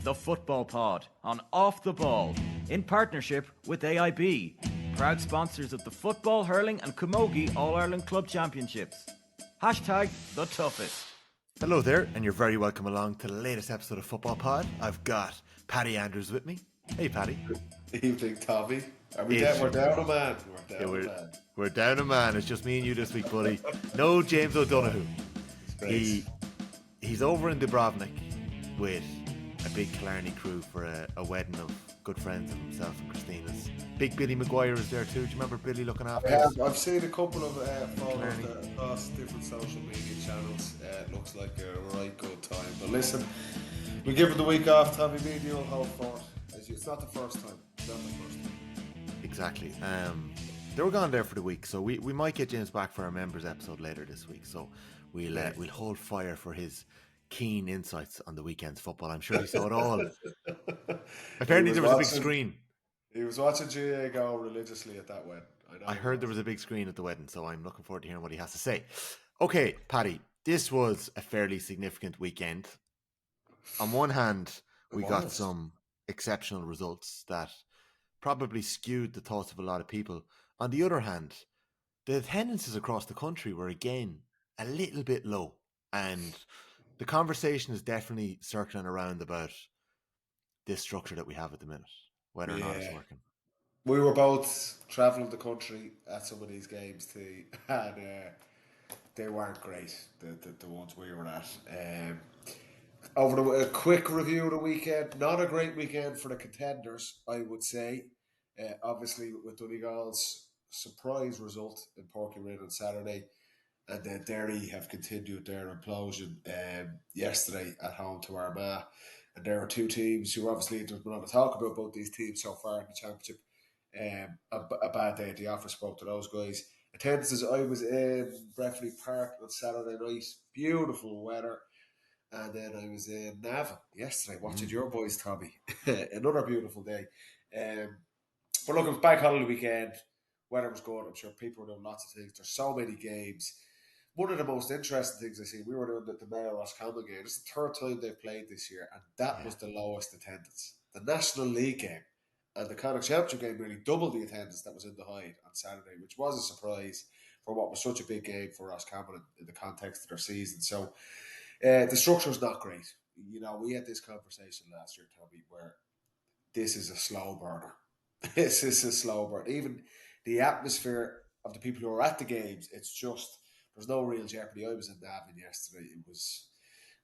the Football Pod on Off the Ball in partnership with AIB, proud sponsors of the Football, Hurling and Camogie All-Ireland Club Championships. Hashtag the toughest. Hello there, and you're very welcome along to the latest episode of Football Pod. I've got Paddy Andrews with me. Hey, Paddy. Evening, Tommy. We're down a man. We're down a man. It's just me and you this week, buddy. No James O'Donoghue. He's over in Dubrovnik with a big Killarney crew for a wedding of good friends of himself and Christina's. Big Billy Maguire is there too. Do you remember Billy looking after us? I've seen a couple of photos across different social media channels. It looks like a right good time. But listen, we give it the week off. Tommy, me and you will hold for it. It's not the first time. Exactly. They were gone there for the week, so we might get James back for our members episode later this week. So we'll hold fire for his keen insights on the weekend's football. I'm sure he saw it all. Apparently there was a big screen. He was watching GA go religiously at that wedding. I heard there was a big screen at the wedding, so I'm looking forward to hearing what he has to say. Okay, Paddy, this was a fairly significant weekend. On one hand, we got some exceptional results that probably skewed the thoughts of a lot of people. On the other hand, the attendances across the country were again a little bit low, and the conversation is definitely circling around about this structure that we have at the minute, whether or not it's working. We were both travelling the country at some of these games too, and they weren't great, the ones we were at. Over a quick review of the weekend, not a great weekend for the contenders, I would say. Obviously, with Donegal's surprise result in Portrush on Saturday, and then Derry have continued their implosion yesterday at home to Armagh. And there are two teams who obviously there's been a lot of talk about both these teams so far in the championship. A bad day at the office, spoke to those guys. Attendances, I was in Breffley Park on Saturday night, beautiful weather. And then I was in Navan yesterday watching your boys, Tommy. Another beautiful day. But look, it was bank holiday weekend. Weather was good. I'm sure people were doing lots of things. There's so many games. One of the most interesting things I see, we were doing the Mayo Roscommon game. It's the third time they've played this year, and that was the lowest attendance. The National League game and the Connacht Championship game really doubled the attendance that was in the Hyde on Saturday, which was a surprise for what was such a big game for Roscommon in the context of their season. So the structure is not great. You know, we had this conversation last year, Tommy, where this is a slow burner. This is a slow burn. Even the atmosphere of the people who are at the games, it's just, there's no real jeopardy. I was in Navan yesterday. It was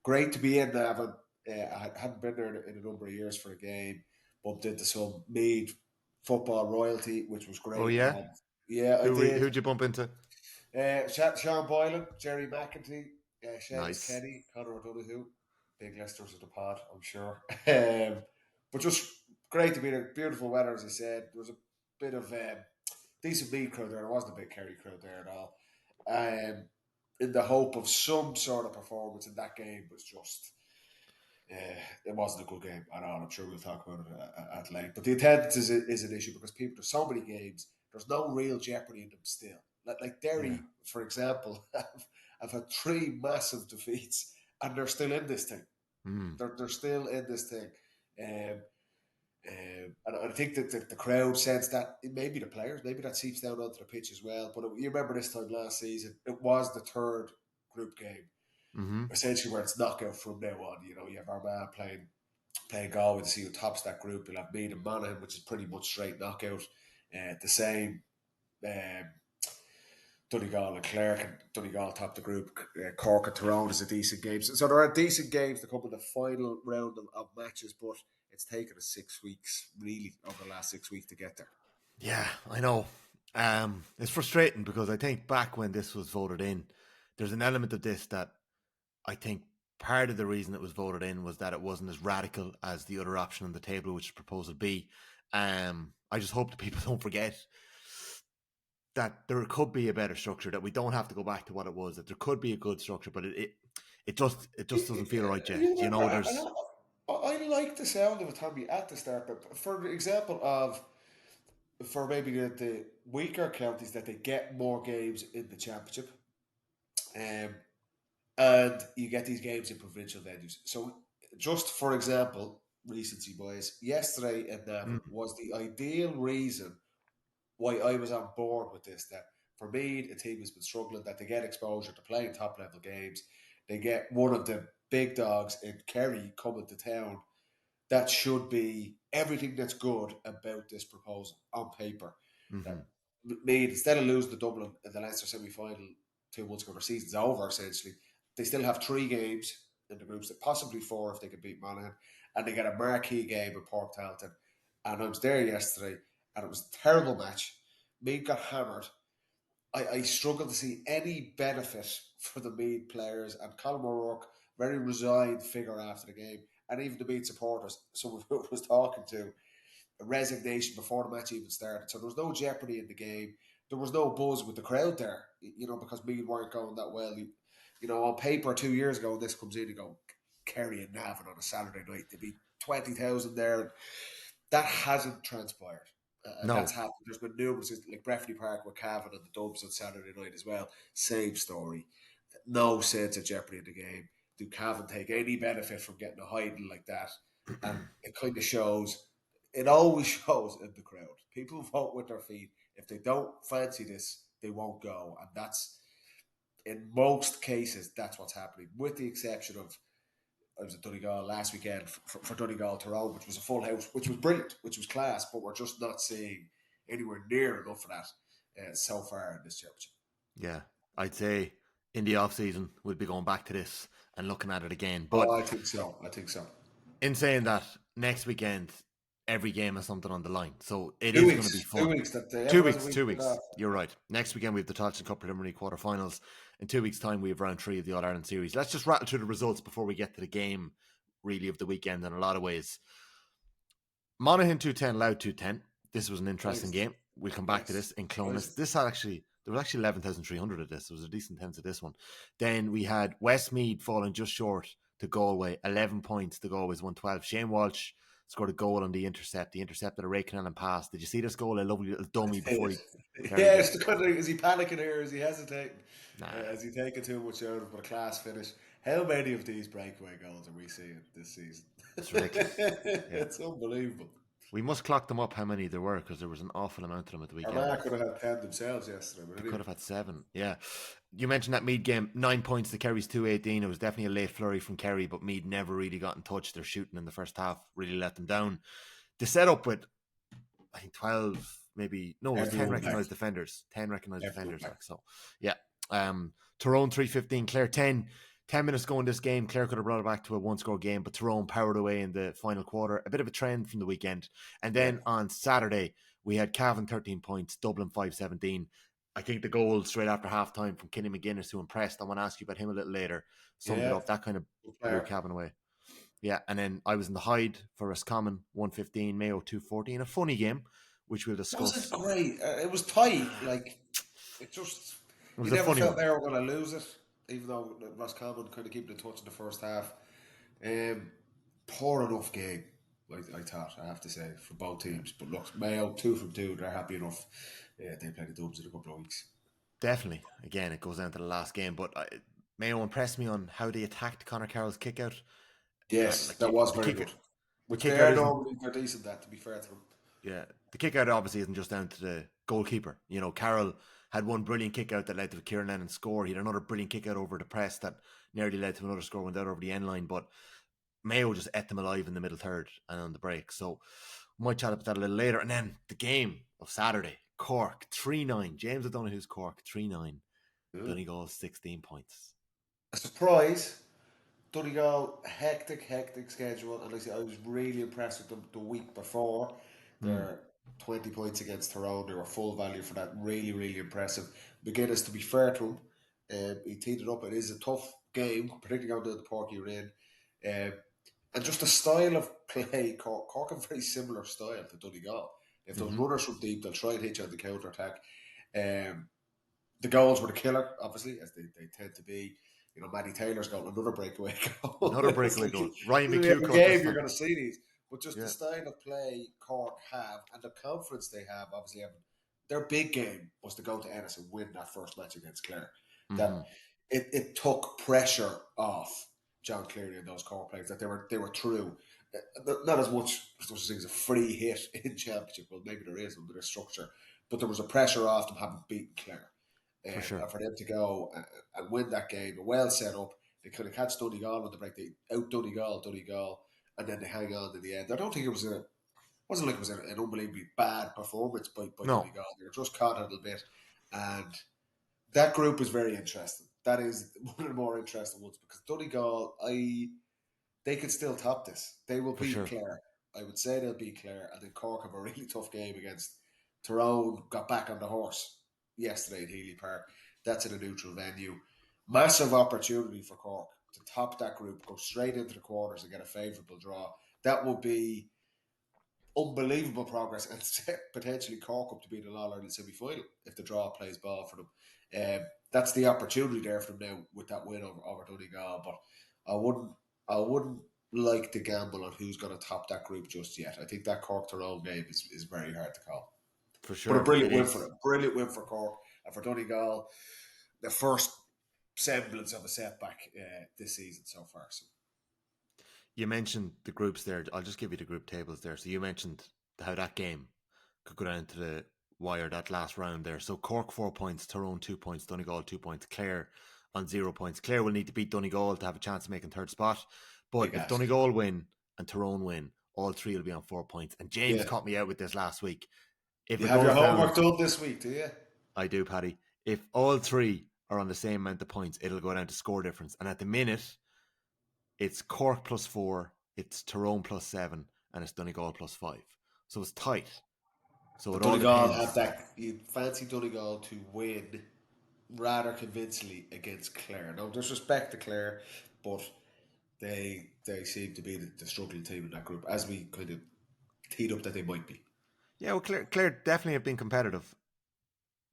great to be in Navan. I hadn't been there in a number of years for a game. Bumped into some Meath football royalty, which was great. Oh, yeah? Yeah, I did. Who'd you bump into? Sean Boylan, Jerry McEntee, Seamus Kenny, Conor O'Donoghue. Big listeners of the pod, I'm sure. But just great to be there. Beautiful weather, as I said. There was a bit of decent Meath crowd there. There wasn't a big Kerry crowd there at all. In the hope of some sort of performance in that game, was just it wasn't a good game at all. I'm sure we'll talk about it at length. But the attendance is an issue because there's so many games. There's no real jeopardy in them still. Like Derry, for example, have had 3 massive defeats, and they're still in this thing. They're still in this thing. And I think that the crowd sense that maybe the players, maybe that seeps down onto the pitch as well. But you remember this time last season, it was the third group game, essentially where it's knockout from now on. You know, you have Armagh playing Galway to see who tops that group. You'll have Meath and Monaghan, which is pretty much straight knockout. The same. Donegal and Clare, and Donegal top the group. Cork and Tyrone is a decent game. So there are decent games to come in the final round of matches, but it's taken us 6 weeks, really, over the last 6 weeks to get there. Yeah, I know. It's frustrating because I think back when this was voted in, there's an element of this that I think part of the reason it was voted in was that it wasn't as radical as the other option on the table, which is Proposal B. I just hope that people don't forget that there could be a better structure, that we don't have to go back to what it was, that there could be a good structure, but it just doesn't feel right yet. You know, I like the sound of it, Tommy, at the start, but for example for maybe the weaker counties, that they get more games in the championship, and you get these games in provincial venues. So just for example, recency bias. Yesterday in Navan Mm. was the ideal reason why I was on board with this. That for me, a team has been struggling, that they get exposure to playing top level games. They get one of the big dogs in Kerry coming to town. That should be everything that's good about this proposal on paper. Mm-hmm. That Meath, instead of losing the Dublin in the Leinster semi-final 2 months ago, their season's over essentially. They still have 3 games in the groups, that possibly 4 if they can beat Monaghan, and they get a marquee game in Port Talton. And I was there yesterday, and it was a terrible match. Meath got hammered. I struggle to see any benefit for the Meath players, and Colin O'Rourke, very resigned figure after the game, and even the Meath supporters. Someone who was talking to, a resignation before the match even started. So there was no jeopardy in the game. There was no buzz with the crowd there, because Meath weren't going that well. On paper 2 years ago, this comes in and go Kerry and Navan on a Saturday night. There'd be 20,000 there. That hasn't transpired. And No. that's happened. There's been numerous, like Breffni Park with Cavan and the Dubs on Saturday night as well. Same story. No sense of jeopardy in the game. Do Cavan take any benefit from getting a hiding like that? And it kind of shows. It always shows in the crowd. People vote with their feet. If they don't fancy this, they won't go. And that's, in most cases, that's what's happening, with the exception of, I was at Donegal last weekend for Donegal Tyrone, which was a full house, which was brilliant, which was class, but we're just not seeing anywhere near enough of that so far in this championship. Yeah, I'd say in the off season we'll be going back to this and looking at it again. But I think so. in saying that, next weekend every game has something on the line, so it 2 is weeks. going to be fun. 2 weeks. 2 weeks. You're right. Next weekend we have the Tailteann Cup preliminary quarterfinals. In 2 weeks' time we have round 3 of the All Ireland series. Let's just rattle through the results before we get to the game, really, of the weekend in a lot of ways. Monaghan 210, Louth 210. This was an interesting game. We'll come back to this in Clonus. There was actually 11,300 of this. There was a decent tense of this one. Then we had Westmeath falling just short to Galway, 11 points to Galway's 112. Shane Walsh scored a goal on the intercept. He intercepted a Ray Caolan pass. Did you see this goal? A lovely little dummy before he... Yeah, it's the kind of, is he panicking here? Is he hesitating? Nah. Is he taking too much out of it? But a class finish. How many of these breakaway goals are we seeing this season? It's ridiculous. It's unbelievable. We must clock them up how many there were, because there was an awful amount of them at the weekend. Armagh could have had 10 themselves yesterday. They could have had 7, yeah. You mentioned that Meath game, 9 points to Kerry's 218. It was definitely a late flurry from Kerry, but Meath never really got in touch. Their shooting in the first half really let them down. They set up with, I think, 12, maybe, no, it was 10 recognised defenders. 10 recognised defenders. Like, so, yeah. Tyrone 315, Clare 10. 10 minutes going this game, Clare could have brought it back to a one-score game, but Tyrone powered away in the final quarter. A bit of a trend from the weekend. And then on Saturday, we had Cavan 13 points, Dublin 517. I think the goal straight after halftime from Killian McGinnis, who impressed. I want to ask you about him a little later. Summed it up. That kind of blew Cavan away. Yeah, and then I was in the Hyde for Roscommon 115, Mayo 214. A funny game, which we'll discuss. It wasn't great. It was tight. Like, it was you never felt they were going to lose it, even though Roscommon kind of kept in touch in the first half. Poor enough game, I thought, I have to say, for both teams. But look, Mayo 2 from 2, they're happy enough. Yeah, they play the Dubs in a couple of weeks. Definitely. Again, it goes down to the last game, but Mayo impressed me on how they attacked Conor Carroll's kick out. Yes, that was very good. Which they're decent at, to be fair to them. Yeah, the kick out obviously isn't just down to the goalkeeper. You know, Carroll had one brilliant kick out that led to a Kieran Lennon score. He had another brilliant kick out over the press that nearly led to another score, went out over the end line. But Mayo just ate them alive in the middle third and on the break. So we might chat about that a little later. And then the game of Saturday, Cork 3-9. James O'Donoghue's Cork 3-9. Donegal 16 points. A surprise. Donegal, hectic schedule. And I was really impressed with them the week before. They're 20 points against Tyrone. They were full value for that. Really, really impressive. McGinnis, to be fair to him, he teed it up. It is a tough game, particularly on the Park you're in. And just the style of play, Cork have a very similar style to Donegal. If those runners from deep, they'll try and hit you on the counter-attack. The goals were the killer, obviously, as they tend to be. You know, Matty Taylor's got another breakaway goal. Another breakaway goal. Ryan McHugh. Every game you're going to see these. But just the style of play Cork have and the confidence they have, obviously, their big game was to go to Ennis and win that first match against Clare. That it took pressure off John Cleary and those Cork players, that they were through. not as much such thing as a free hit in Championship. Well, maybe there is under their structure, but there was a pressure off them having beaten Clare. For sure. And for them to go and win that game, well set up, they could have catch Donegal on the break. They out Donegal, and then they hang on in the end. I don't think it was wasn't like it was an unbelievably bad performance by No. Donegal. They were just caught a little bit, and that group is very interesting. That is one of the more interesting ones because Donegal, they can still top this. They will beat Clare. I would say they'll beat Clare, and then Cork have a really tough game against Tyrone. Got back on the horse yesterday at Healy Park. That's in a neutral venue. Massive opportunity for Cork to top that group, go straight into the quarters and get a favourable draw. That would be unbelievable progress and set potentially Cork up to be in the All-Ireland semi-final if the draw plays ball for them. That's the opportunity there for them now with that win over Donegal. But I wouldn't like to gamble on who's going to top that group just yet. I think that Cork Tyrone game is very hard to call. For sure. But a brilliant win for them. Brilliant win for Cork. And for Donegal, the first semblance of a setback this season so far. So. You mentioned the groups there. I'll just give you the group tables there. So you mentioned how that game could go down to the wire, that last round there. So Cork 4 points, Tyrone 2 points, Donegal 2 points, Clare on 0 points. Clare will need to beat Donegal to have a chance of making third spot. But if Donegal win and Tyrone win, all three will be on 4 points. And James caught me out with this last week. If you have your homework done this week, do you? I do, Paddy. If all three are on the same amount of points, it'll go down to score difference. And at the minute, it's Cork plus 4, it's Tyrone plus 7, and it's Donegal plus 5. So it's tight. So but it all depends. Have that. You fancy Donegal to win rather convincingly against Clare. No disrespect to Clare, but they seem to be the struggling team in that group, as we kind of teed up that they might be. Yeah, well, Clare definitely have been competitive,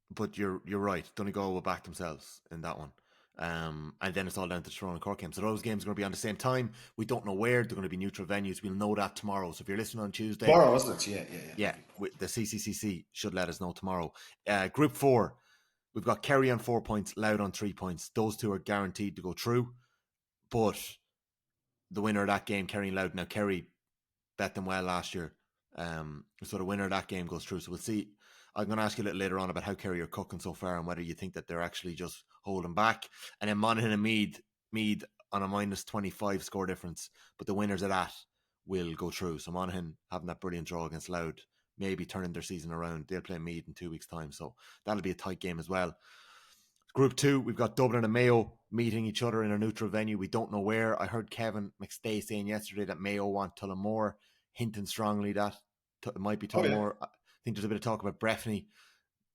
but you're right. Donegal will back themselves in that one. And then it's all down to the Tyrone and Cork games. So those games are going to be on the same time. We don't know where. They're going to be neutral venues. We'll know that tomorrow. So if you're listening on Tuesday... Tomorrow, isn't it? Yeah. The CCCC should let us know tomorrow. Group 4, we've got Kerry on 4 points, Louth on 3 points. Those two are guaranteed to go through. But the winner of that game, Kerry and Louth, now Kerry bet them well last year. So the winner of that game goes through. So we'll see. I'm going to ask you a little later on about how Kerry are cooking so far and whether you think that they're actually just holding back. And then Monaghan and Meath on a minus 25 score difference, but the winners of that will go through. So Monaghan having that brilliant draw against Louth, maybe turning their season around. They'll play Meath in 2 weeks' time, so that'll be a tight game as well. Group 2, we've got Dublin and Mayo meeting each other in a neutral venue. We don't know where. I heard Kevin McStay saying yesterday that Mayo want Tullamore, hinting strongly that it might be Tullamore. I think there's a bit of talk about Breffni.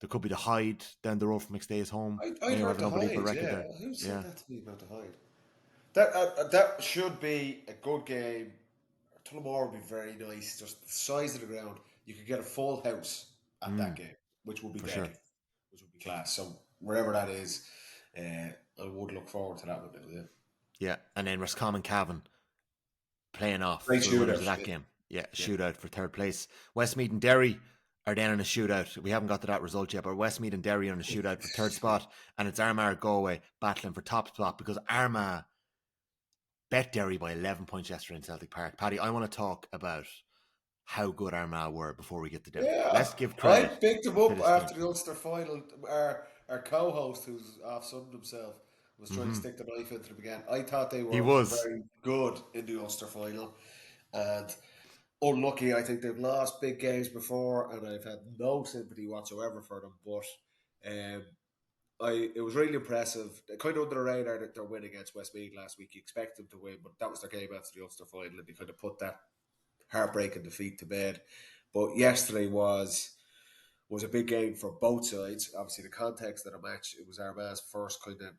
There could be the Hyde down the road from McStay's home. I heard the Hyde, yeah. Who said that to me about the Hyde? That should be a good game. Tullamore would be very nice. Just the size of the ground. You could get a full house at that game, which would be deadly. Sure. Which would be class. So wherever that is, I would look forward to that one. Yeah, and then Roscommon Cavan playing off great for the winners of that game. Yeah, shootout for third place. Westmeath and Derry are then in a shootout. We haven't got to that result yet, but Westmeath and Derry are in a shootout for third spot, and it's Armagh Galway battling for top spot because Armagh bet Derry by 11 points yesterday in Celtic Park. Paddy, I want to talk about how good Armagh were before we get to Derry. Yeah, let's give credit. I picked them up after the Ulster final. Our co-host, who's off-sunning himself, was trying to stick the knife into them again. I thought they were very good in the Ulster final, and unlucky. I think they've lost big games before, and I've had no sympathy whatsoever for them. But it was really impressive. Kind of under the radar that their win against Westmeath last week. You expect them to win, but that was their game after the Ulster final, and they kind of put that heartbreaking defeat to bed. But yesterday was a big game for both sides. Obviously, the context of the match, it was Armagh's first kind of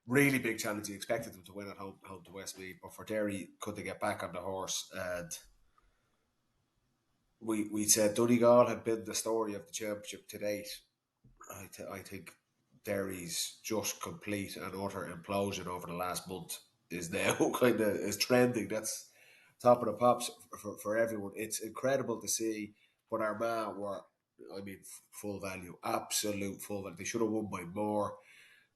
really big challenge. You expected them to win at home to Westmeath, but for Derry, could they get back on the horse? And we said Donegal had been the story of the championship to date. I think Derry's just complete and utter implosion over the last month is now kind of is trending. That's top of the pops for everyone. It's incredible to see, but Armagh were, full value, absolute full value. They should have won by more.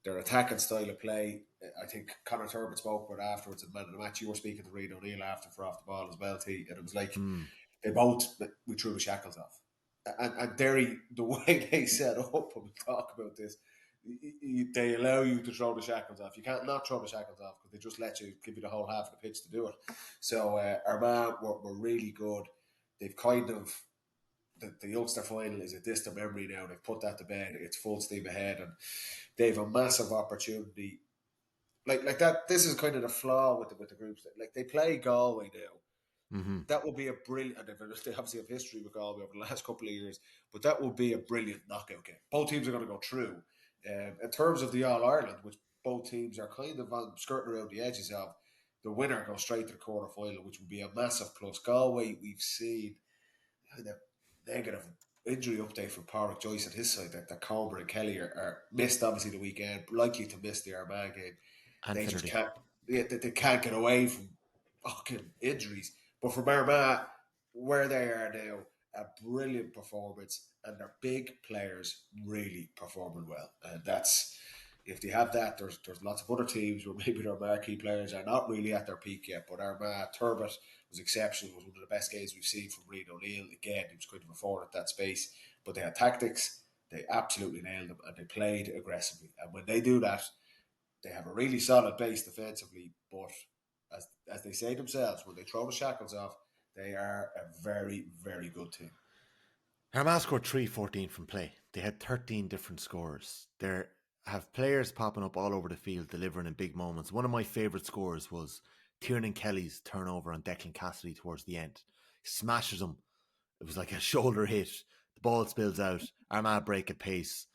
their attacking style of play. I think Conor Turbitt spoke about it afterwards in Man of the Match. You were speaking to Rian O'Neill after for Off the Ball as well, T, and it was like we threw the shackles off. And Derry, the way they set up, and we'll talk about this, they allow you to throw the shackles off. You can't not throw the shackles off because they just let you give you the whole half of the pitch to do it. So Armagh were really good. They've kind of the Ulster final is a distant memory now. They've put that to bed. It's full steam ahead, and they've a massive opportunity. Like that. This is kind of the flaw with the groups. Like they play Galway now. That will be a brilliant. And they obviously have history with Galway over the last couple of years, but that will be a brilliant knockout game. Both teams are going to go through. In terms of the All Ireland, which both teams are kind of skirting around the edges of, the winner goes straight to the quarter final, which will be a massive plus. Galway, we've seen the negative injury update from Pádraig Joyce at his side that Comer and Kelly are missed obviously the weekend, likely to miss the Armagh game. And They Finnerty. just can't. They can't get away from fucking injuries. But from Armagh, where they are now, a brilliant performance, and their big players really performing well. And that's, if they have that, there's lots of other teams where maybe their marquee players are not really at their peak yet. But Armagh, Turbot was exceptional. Was one of the best games we've seen from Rian O'Neill. Again, he was kind of afforded that space, but they had tactics. They absolutely nailed them, and they played aggressively. And when they do that, they have a really solid base defensively. But as they say themselves, when they throw the shackles off, they are a very, very good team. Armagh scored 3-14 from play. They had 13 different scorers. They have players popping up all over the field, delivering in big moments. One of my favourite scores was Tiernan Kelly's turnover on Declan Cassidy towards the end. He smashes him. It was like a shoulder hit. The ball spills out. Armagh break at pace.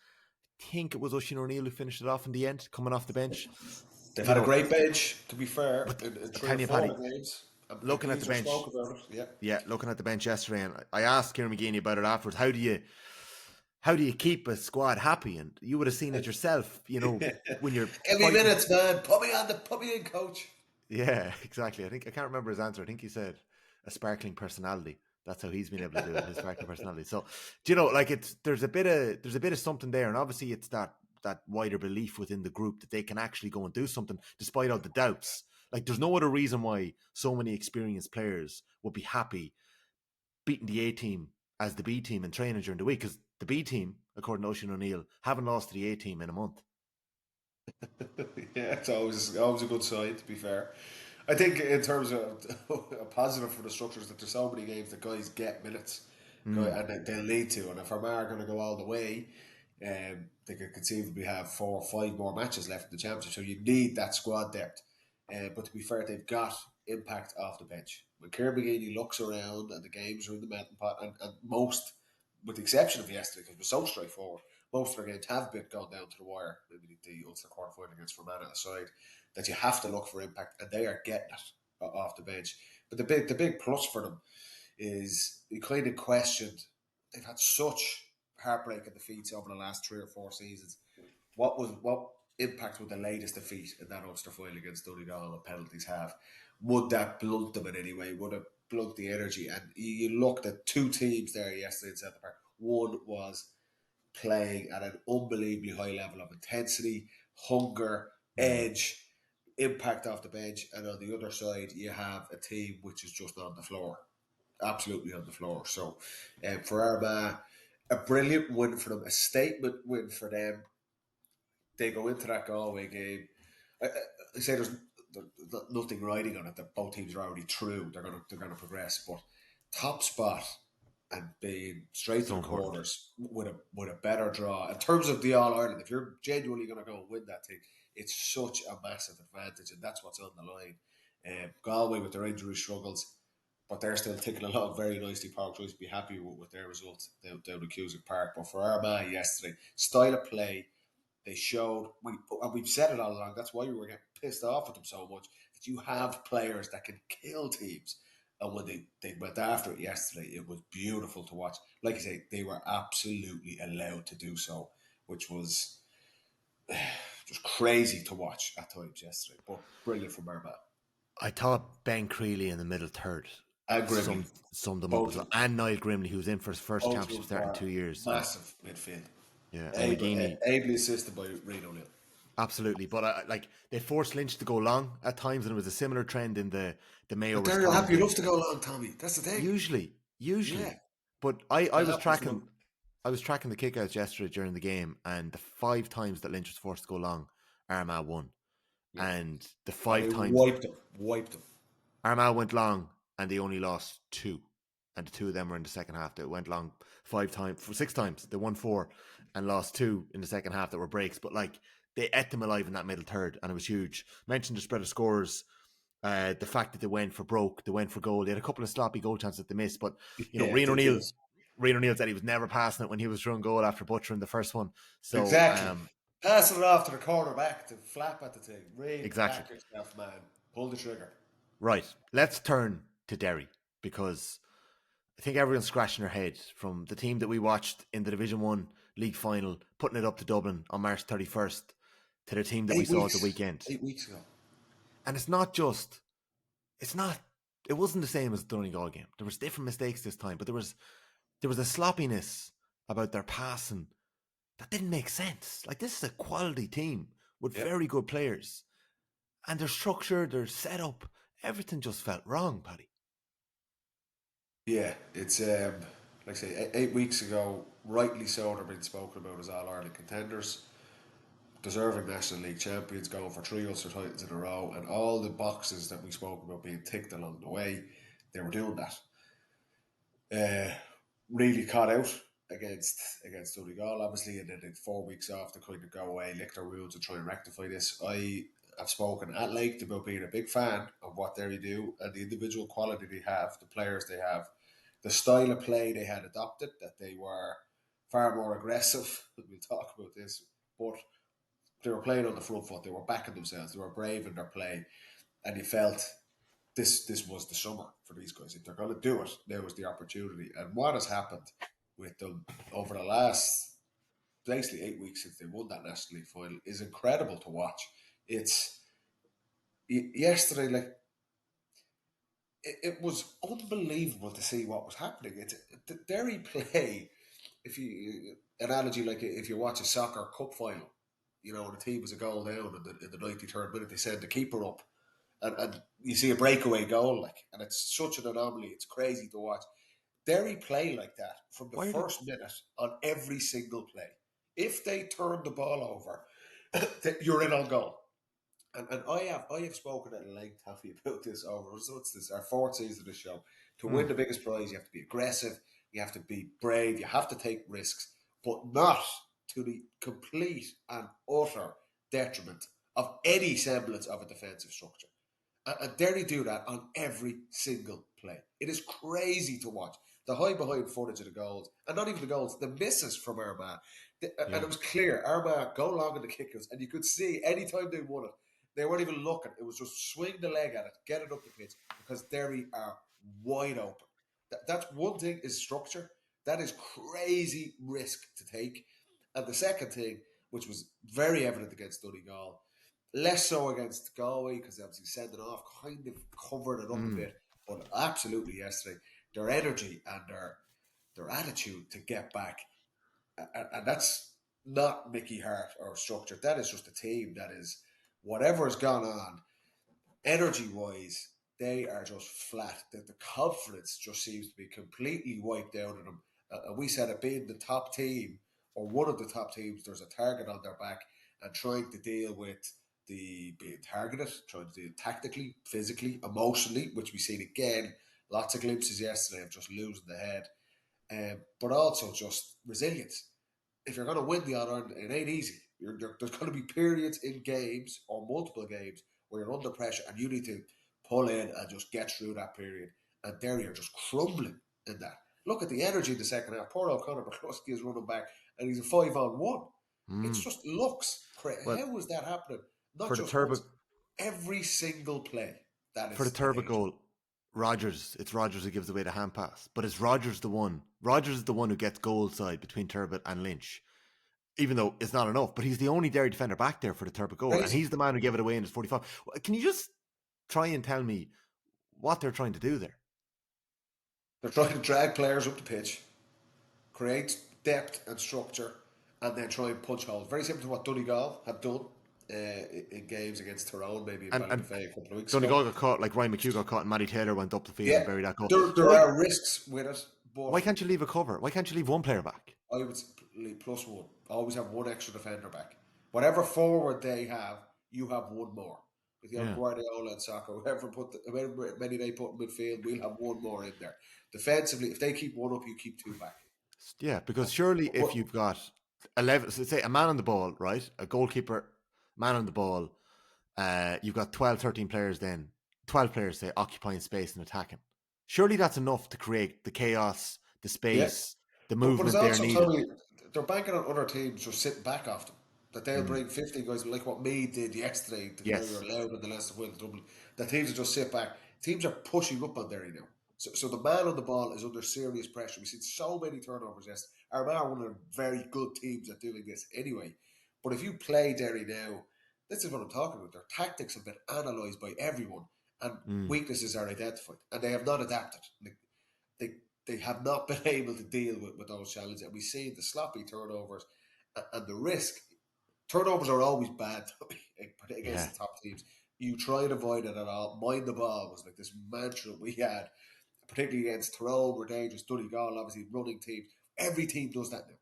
I think it was Oisin O'Neill who finished it off in the end, coming off the bench. They've had a great bench, to be fair, in tell you, 3 or 4 Paddy, games. looking at the bench, looking at the bench yesterday, and I asked Killian McGinnis about it afterwards. How do you keep a squad happy? And you would have seen it yourself, when you're give me minutes, man. Put me in, coach. Yeah, exactly. I can't remember his answer. I think he said a sparkling personality. That's how he's been able to do it, his sparkling personality. So, there's a bit of something there, and obviously it's that wider belief within the group that they can actually go and do something despite all the doubts. Like, there's no other reason why so many experienced players would be happy beating the A team as the B team in training during the week, because the B team, according to Oisin O'Neill, haven't lost to the A team in a month. Yeah, it's always a good sign, to be fair. I think in terms of a positive for the Structures that there's so many games that guys get minutes and they'll need to. And if Armagh are going to go all the way, they could conceivably have 4 or 5 more matches left in the championship. So you need that squad depth. But to be fair, they've got impact off the bench. When Killian McGinnis looks around and the games are in the melting pot, and most, with the exception of yesterday, because it was so straightforward, most of their games have been gone down to the wire. Maybe the Ulster quarter final against Fermanagh aside, that you have to look for impact, and they are getting it off the bench. But the big plus for them is you kind of questioned. They've had such heartbreaking defeats over the last 3 or 4 seasons. What impact would the latest defeat in that Ulster final against Donegal and penalties have? Would that blunt them in any way? Would it blunt the energy? And you looked at 2 teams there yesterday in Centre Park. One was playing at an unbelievably high level of intensity, hunger, edge, impact off the bench, and on the other side you have a team which is just on the floor, absolutely on the floor. So for Armagh, a brilliant win for them, a statement win for them. They go into that Galway game. I say there's nothing riding on it, that both teams are already through. They're going to progress, but top spot and being straight to the quarters with a better draw in terms of the All Ireland. If you're genuinely going to go and win that thing, it's such a massive advantage, and that's what's on the line. Galway with their injury struggles, but they're still ticking along very nicely. Park Joyce be happy with their results down at Cusack Park. But for Armagh yesterday, style of play, they showed, and we've said it all along, that's why we were getting pissed off with them so much, that you have players that can kill teams. And when they went after it yesterday, it was beautiful to watch. Like I say, they were absolutely allowed to do so, which was just crazy to watch at times yesterday. But brilliant from Armagh. I thought Ben Creeley in the middle third summed them up as well. And Niall Grimley, who's in for his first championship start in 2 years. Massive midfield. Yeah, Ably assisted by Rian O'Neill. Absolutely, but they forced Lynch to go long at times, and it was a similar trend in the Mayo But Derry will have responded. enough to go long, Tommy. That's the thing. Usually, Yeah. but I It was happens tracking. now. I was tracking the kickouts yesterday during the game, and the 5 times that Lynch was forced to go long, Armagh won. Yeah. And the And five they times wiped them. Armagh went long, and they only lost 2, and the 2 of them were in the second half. They went long 6 times. They won 4 and lost 2 in the second half that were breaks. But they ate them alive in that middle third, and it was huge. Mentioned the spread of scores. The fact that they went for broke, they went for goal. They had a couple of sloppy goal chances that they missed, but Yeah, Rian they O'Neill did. said he was never passing it when he was through goal after butchering the first one. So Exactly. Passing it off to the cornerback to flap at the thing. Really exactly. back yourself, man. Pull the trigger. Right. Let's turn to Derry, because I think everyone's scratching their head from the team that we watched in the Division 1 league final, putting it up to Dublin on March 31st, to the team that we saw at the weekend. 8 weeks ago. And it wasn't the same as the Donegal game. There was different mistakes this time, but there was a sloppiness about their passing that didn't make sense. This is a quality team with very good players, and their structure, their setup, everything just felt wrong, Paddy. Yeah, it's like I say, 8 weeks ago, rightly so, they're being spoken about as All-Ireland contenders, deserving National League champions, going for 3 Ulster titles in a row, and all the boxes that we spoke about being ticked along the way, they were doing that. Really caught out against Donegal, obviously, and then in 4 weeks off to kind of go away, lick their wounds and try and rectify this. I have spoken at length about being a big fan of what they do and the individual quality they have, the players they have, the style of play they had adopted, that they were far more aggressive. We'll talk about this, but they were playing on the front foot. They were backing themselves. They were brave in their play, and you felt this was the summer for these guys. If they're going to do it, there was the opportunity. And what has happened with them over the last basically 8 weeks since they won that National League final is incredible to watch. It's yesterday, it was unbelievable to see what was happening. It's the Derry play. If you analogy, like if you watch a soccer cup final, and the team was a goal down in the 93rd minute, they send the keeper up, and you see a breakaway goal, and it's such an anomaly. It's crazy to watch. Derry play like that from the first minute on every single play. If they turn the ball over, you're in on goal. And I have spoken at length, Taffy, about this over. So what's this? Our 4th season of the show. To win the biggest prize, you have to be aggressive, you have to be brave, you have to take risks, but not to the complete and utter detriment of any semblance of a defensive structure. And Derry do that on every single play. It is crazy to watch. The high behind footage of the goals, and not even the goals, the misses from Armagh. And it was clear, Armagh go long in the kickers, and you could see anytime they won it, they weren't even looking. It was just swing the leg at it, get it up the pitch, because Derry are wide open. That's one thing is structure. That is crazy risk to take. And the second thing, which was very evident against Donegal, less so against Galway, because they obviously sent it off, kind of covered it up a bit. But absolutely yesterday, their energy and their attitude to get back, and that's not Mickey Hart or structure. That is just a team that is, whatever has gone on, energy wise, they are just flat. The confidence just seems to be completely wiped out of them. And we said it being the top team, or one of the top teams, there's a target on their back, and trying to deal with the being targeted, trying to deal tactically, physically, emotionally, which we've seen again. Lots of glimpses yesterday of just losing the head, but also just resilience. If you're going to win the All Ireland, it ain't easy. There's going to be periods in games or multiple games where you're under pressure and you need to pull in and just get through that period. And Derry are just crumbling in that. Look at the energy in the second half. Poor O'Connor McCluskey is running back and he's a 5-on-1. It just looks crazy. Well, How is that happening? Not for the just Turbo, once. Every single play. That for the is the Turbo danger. goal, it's Rogers who gives away the hand pass. But is Rogers the one? Rogers is the one who gets goal side between Turbot and Lynch. Even though it's not enough, but he's the only Derry defender back there for the Turbot goal. Crazy. And he's the man who gave it away in his 45. Can you just try and tell me what they're trying to do there? They're trying to drag players up the pitch, create depth and structure, and then try and punch holes. Very similar to what Donegal had done in games against Tyrone, maybe in And Ballymaffey a couple of weeks Donegal ago. got caught, like Ryan McHugh got caught, and Matty Taylor went up the field Yeah, and buried that goal. there are risks with it, but Why can't you leave a cover? Why can't you leave one player back? I would leave +1. Always have one extra defender back. Whatever forward they have, you have one more. With the Guardiola and soccer, however many they put in midfield, we'll have one more in there. Defensively, if they keep one up, you keep two back. Yeah, because surely if you've got 11, so say a man on the ball, right? A goalkeeper, man on the ball, you've got 12, 13 players then, 12 players, say, occupying space and attacking. Surely that's enough to create the chaos, the space, the movement but it's there also, needed. Tommy, they're banking on other teams just sitting back off them. That they'll bring 50 guys like what Meath did yesterday to carry your loud in the last of Dublin. The teams will just sit back. Teams are pushing up on Derry now. So the man on the ball is under serious pressure. We've seen so many turnovers yesterday. Armagh are one of the very good teams at doing this anyway. But if you play Derry now, this is what I'm talking about. Their tactics have been analysed by everyone and weaknesses are identified. And they have not adapted. They have not been able to deal with those challenges. And we see the sloppy turnovers and the risk. Turnovers are always bad against the top teams. You try and avoid it at all. Mind the ball was like this mantra we had, particularly against Tyrone, we're dangerous, Donegal, obviously running teams. Every team does that now.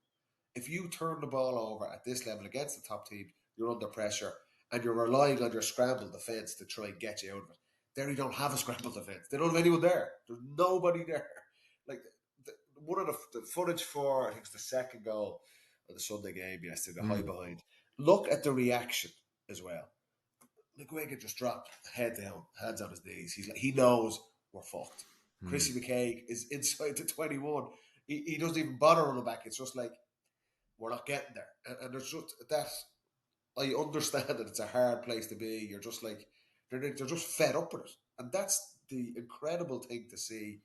If you turn the ball over at this level against the top team, you're under pressure and you're relying on your scramble defence to try and get you out of it. Derry don't have a scramble defence. They don't have anyone there. There's nobody there. Like one of the footage for, I think it's the second goal of the Sunday game yesterday, the high behind. Look at the reaction as well. McGuigan just dropped head down, hands on his knees. He knows we're fucked. Chrissy McKay is inside the 21. He doesn't even bother running back. It's just like, we're not getting there. And there's just that. I understand that it's a hard place to be. You're just like, they're just fed up with it. And that's the incredible thing to see.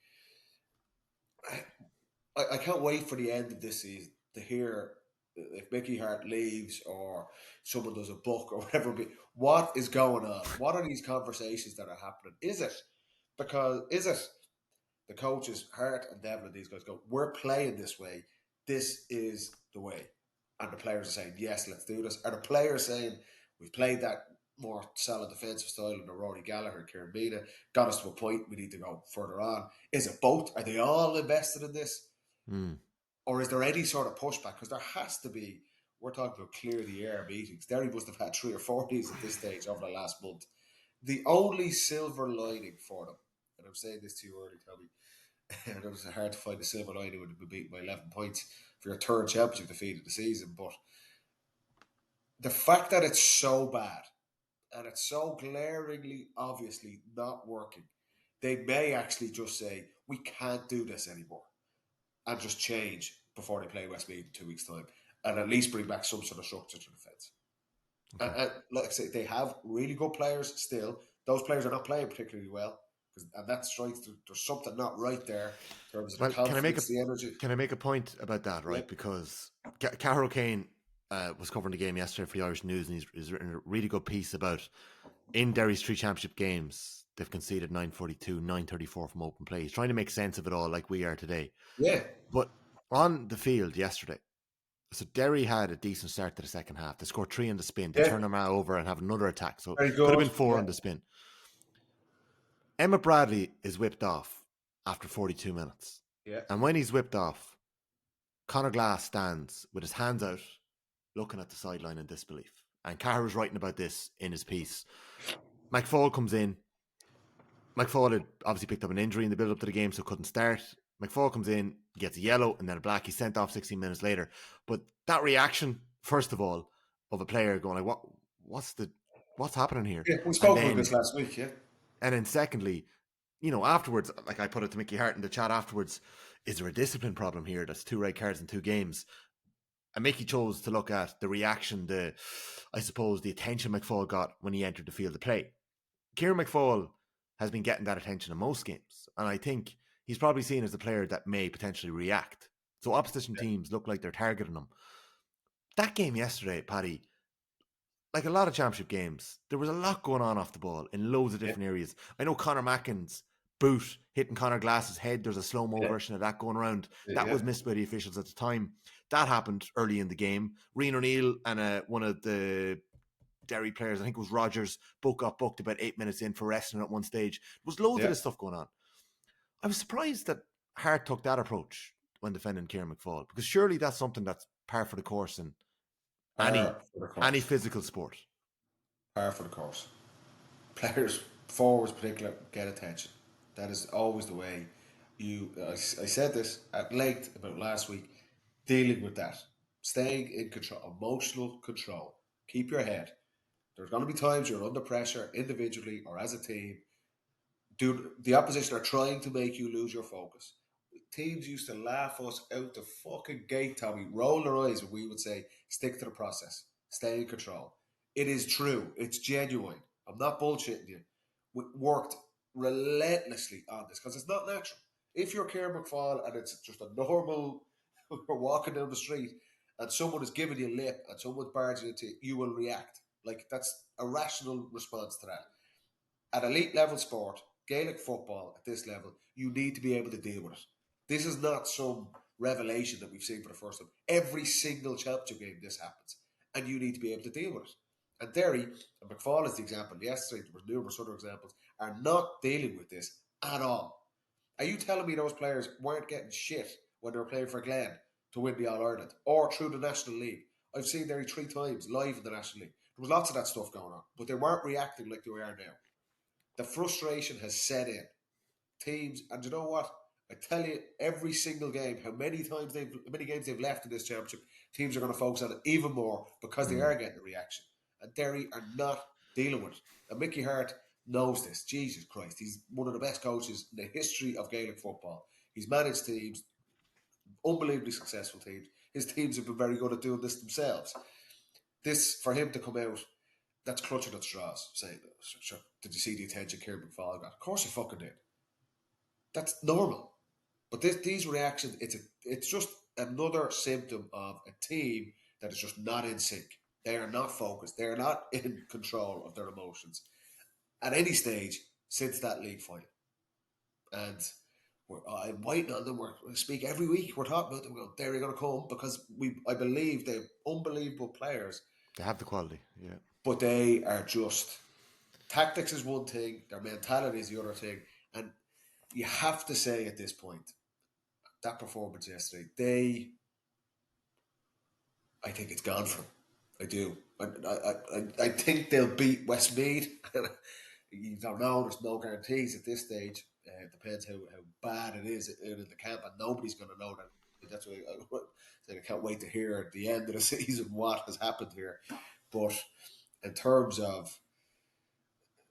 I can't wait for the end of this season to hear if Mickey Hart leaves or someone does a book or whatever. What is going on? What are these conversations that are happening? Is it the coaches, Hart and Devlin, these guys go, we're playing this way. This is the way. And the players are saying, yes, let's do this. Are the players saying, we've played that more solid defensive style in the Rory Gallagher, Kieran Mina, got us to a point we need to go further on? Is it both? Are they all invested in this? Or is there any sort of pushback? Because there has to be. We're talking about clear the air meetings. Derry must have had 3 or 4 of these at this stage over the last month. The only silver lining for them, and I'm saying this to you early, Tommy, and it was hard to find a silver lining when they beat by 11 points for your third championship defeat of the season, but the fact that it's so bad and it's so glaringly, obviously not working, they may actually just say, we can't do this anymore, and just change before they play Westmeath in 2 weeks' time, and at least bring back some sort of structure to the defence. Okay. And like I say, they have really good players still. Those players are not playing particularly well, and that strikes. There's something not right there in terms of the confidence, the energy. Can I make a point about that, right? Yep. Because Carol Kane was covering the game yesterday for the Irish News, and he's written a really good piece about in Derry's 3 championship games, they've conceded 942, 934 from open play. He's trying to make sense of it all like we are today. Yeah. But on the field yesterday, so Derry had a decent start to the second half. They scored 3 on the spin. They turn Armagh over and have another attack. So it could have been 4 on the spin. Emma Bradley is whipped off after 42 minutes. Yeah. And when he's whipped off, Conor Glass stands with his hands out, looking at the sideline in disbelief. And Carr was writing about this in his piece. McFall comes in. McFall had obviously picked up an injury in the build-up to the game, so couldn't start. McFall comes in, gets a yellow, and then a black. He's sent off 16 minutes later. But that reaction, first of all, of a player going like, what's happening here? Yeah, we spoke about this last week, yeah. And then secondly, afterwards, like I put it to Mickey Hart in the chat afterwards, is there a discipline problem here? That's 2 red cards in 2 games. And Mickey chose to look at the reaction, the attention McFall got when he entered the field of play. Kieran McFall has been getting that attention in most games. And I think he's probably seen as a player that may potentially react. So opposition teams look like they're targeting him. That game yesterday, Paddy, like a lot of championship games, there was a lot going on off the ball in loads of different areas. I know Conor Mackin's boot hitting Conor Glass's head. There's a slow-mo version of that going around. That was missed by the officials at the time. That happened early in the game. Rian O'Neill and one of the Derry players. I think it was Rogers got booked about 8 minutes in for wrestling at one stage. There was loads of this stuff going on. I was surprised that Hart took that approach when defending Killian McFall, because surely that's something that's par for the course in any physical sport. Par for the course. Players, forwards particularly, get attention. That is always the way. I said this at length about last week, dealing with that. Staying in control, emotional control. Keep your head. There's going to be times you're under pressure, individually or as a team. The opposition are trying to make you lose your focus. Teams used to laugh us out the fucking gate, Tommy. Roll their eyes when we would say, stick to the process. Stay in control. It is true. It's genuine. I'm not bullshitting you. We worked relentlessly on this because it's not natural. If you're Ciarán McFall and it's just a normal, you're walking down the street and someone is giving you lip and someone's barging into you, you will react. Like, that's a rational response to that. At elite level sport, Gaelic football at this level, you need to be able to deal with it. This is not some revelation that we've seen for the first time. Every single championship game this happens, and you need to be able to deal with it. And Derry, and McFall is the example yesterday, there were numerous other examples, are not dealing with this at all. Are you telling me those players weren't getting shit when they were playing for Glen to win the All-Ireland or through the National League? I've seen Derry 3 times live in the National League. There was lots of that stuff going on, but they weren't reacting like they are now. The frustration has set in. Teams, and you know what? I tell you, every single game, how many games they've left in this championship, teams are going to focus on it even more because they are getting a reaction. And Derry are not dealing with it. And Mickey Hart knows this. Jesus Christ, he's one of the best coaches in the history of Gaelic football. He's managed teams, unbelievably successful teams. His teams have been very good at doing this themselves. This, for him to come out, that's clutching at straws, saying, did you see the attention Ciarán McFall got? Of course you fucking did. That's normal. But these reactions, it's just another symptom of a team that is just not in sync. They are not focused. They are not in control of their emotions at any stage since that league final. And I'm waiting on them. We speak every week. We're talking about them. They're going to come because I believe they're unbelievable players. They have the quality, yeah. But they are just... Tactics is one thing. Their mentality is the other thing. And you have to say at this point, that performance yesterday, I think it's gone for them. I do. I think they'll beat Westmeath. You don't know. There's no guarantees at this stage. It depends how bad it is in the camp, and nobody's going to know that. That's why I can't wait to hear at the end of the season what has happened here. But in terms of,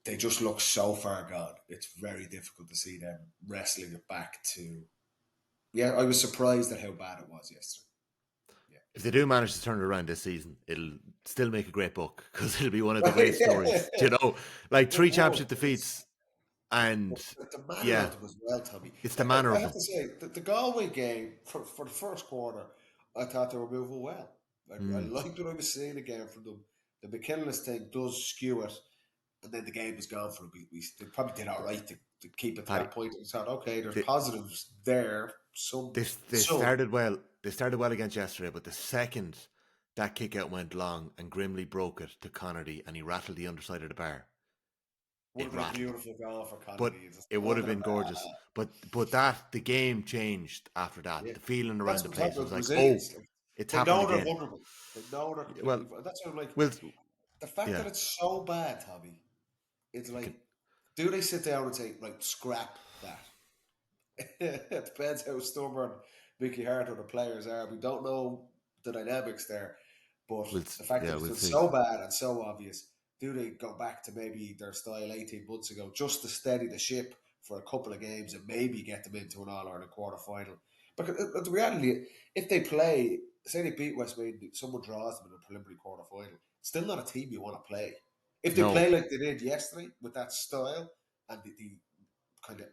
they just look so far gone. It's very difficult to see them wrestling it back to... Yeah, I was surprised at how bad it was yesterday. Yeah. If they do manage to turn it around this season, it'll still make a great book because it'll be one of the great stories. You know, like 3 championship defeats, and the manner of them as well, Tommy. It's the manner of them. I have to say, the Galway game for the first quarter, I thought they were moving well. I liked what I was seeing again from them. The McGinnis thing does skew it, and then the game was gone for them. They probably did all right to keep it to that point. And thought, okay, there's positives there. They started well. They started well against yesterday, but the second that kick out went long and Grimley broke it to Connerty and he rattled the underside of the bar. Would have been a beautiful goal for Connerty. But it would have been gorgeous. But the game changed after that. Yeah. The feeling around the place was like, it's happening again. They know they're vulnerable. That's what I'm like. The fact that it's so bad, Tommy, it's like, do they sit down and say, right, scrap that? It depends how stubborn Mickey Hart or the players are. We don't know the dynamics there, but the fact that it's so bad and so obvious, do they go back to maybe their style 18 months ago just to steady the ship for a couple of games and maybe get them into an All-Ireland quarter-final? Because the reality, if they play, say they beat Westmeath, someone draws them in a preliminary quarter-final, still not a team you want to play. If they play like they did yesterday with that style and the kind of,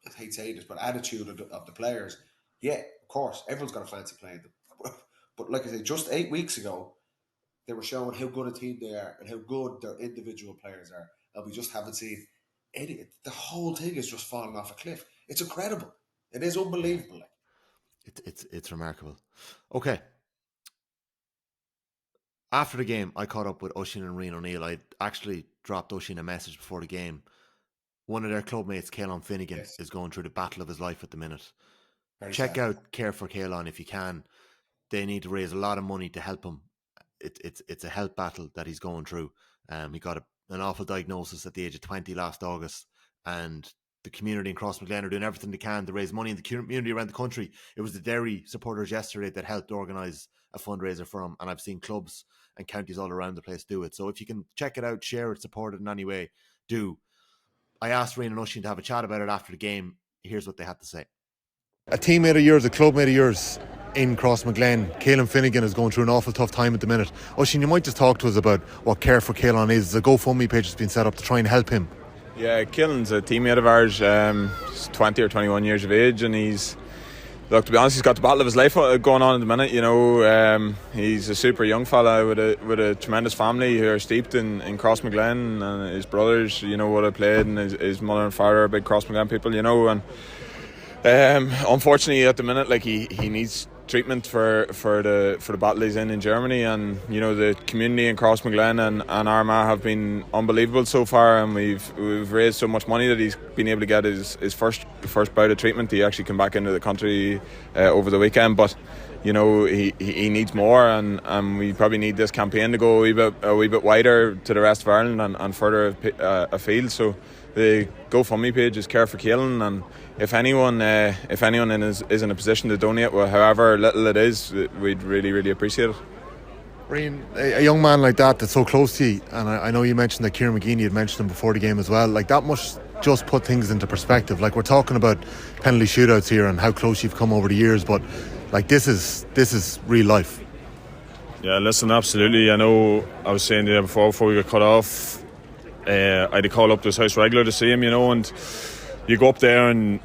I hate saying this, but attitude of the players, yeah, of course, everyone's got a fancy playing them. But like I say, just 8 weeks ago, they were showing how good a team they are and how good their individual players are. And we just haven't seen any. The whole thing is just falling off a cliff. It's incredible. It is unbelievable. It's remarkable. Okay. After the game, I caught up with Oisin and Rian O'Neill. I actually dropped Oisin a message before the game. One of their club mates, Caolan Finnegan, is going through the battle of his life at the minute. Check out Care for Caolan if you can. They need to raise a lot of money to help him. It's a health battle that he's going through. He got an awful diagnosis at the age of 20 last August, and the community in Crossmaglen are doing everything they can to raise money in the community around the country. It was the Derry supporters yesterday that helped organise a fundraiser for him, and I've seen clubs and counties all around the place do it. So if you can check it out, share it, support it in any way, do. I asked Rian and Oisin to have a chat about it after the game. Here's what they had to say. A teammate of yours, a clubmate of yours in Crossmaglen, Caolan Finnegan, is going through an awful tough time at the minute. Oisin, you might just talk to us about what Care for Caolan is. The GoFundMe page has been set up to try and help him. Yeah, Caolan's a teammate of ours. He's 20 or 21 years of age, and to be honest, he's got the battle of his life going on at the minute. He's a super young fella with a tremendous family who are steeped in Crossmaglen, and his brothers, would have played, and his mother and father are big Crossmaglen people, and unfortunately at the minute, like he needs treatment for the battle he's in Germany, and the community in Crossmaglen and Armagh have been unbelievable so far, and we've raised so much money that he's been able to get his first bout of treatment. He actually came back into the country over the weekend, but he needs more, and we probably need this campaign to go a wee bit wider to the rest of Ireland and further afield. So the GoFundMe page is Care for Caolan, and if anyone is in a position to donate, however little it is, we'd really, really appreciate it. Rian, a young man like that's so close to you, and I know you mentioned that Killian McGinnis had mentioned him before the game as well, like that must just put things into perspective. Like, we're talking about penalty shootouts here and how close you've come over the years, but like this is real life. Yeah, listen, absolutely. I know I was saying there before we got cut off, I had to call up this house regular to see him, and you go up there and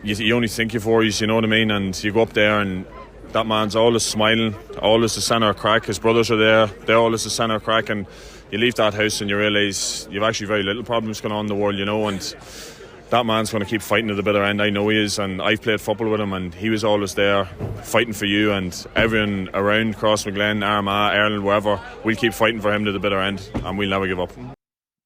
you only think you're 40s, you know what I mean, and you go up there and that man's always smiling, always the centre of crack. His brothers are there, they're always the centre of crack, and you leave that house and you realise you've actually very little problems going on in the world, and that man's going to keep fighting to the bitter end. I know he is, and I've played football with him, and he was always there fighting for you, and everyone around Crossmaglen, Armagh, Ireland, wherever, we'll keep fighting for him to the bitter end, and we'll never give up.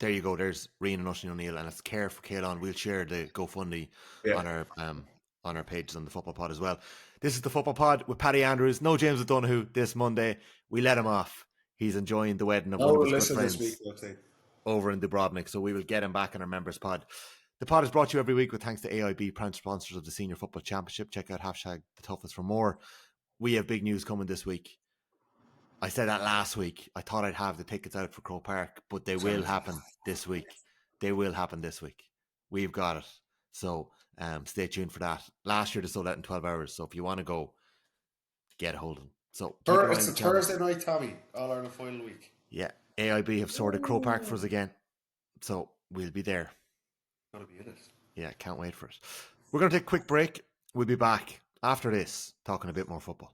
There you go. There's Rian and Oisin O'Neill, and it's Care for Caolan. We'll share the GoFundMe on our pages on the Football Pod as well. This is the Football Pod with Paddy Andrews. No James O'Donoghue this Monday. We let him off. He's enjoying the wedding of one of his good friends over in Dubrovnik, so we will get him back in our members pod. The pod is brought to you every week with thanks to AIB, proud sponsors of the Senior Football Championship. Check out #TheToughest for more. We have big news coming this week. I said that last week. I thought I'd have the tickets out for Croke Park, but they will happen this week. They will happen this week. We've got it. So stay tuned for that. Last year they sold out in 12 hours. So if you want to go, get a hold of them. So it's a Thursday night, Tommy. All Ireland final week. Yeah. AIB have sorted Croke Park for us again. So we'll be there. Gonna be in it. Yeah, can't wait for it. We're going to take a quick break. We'll be back after this, talking a bit more football.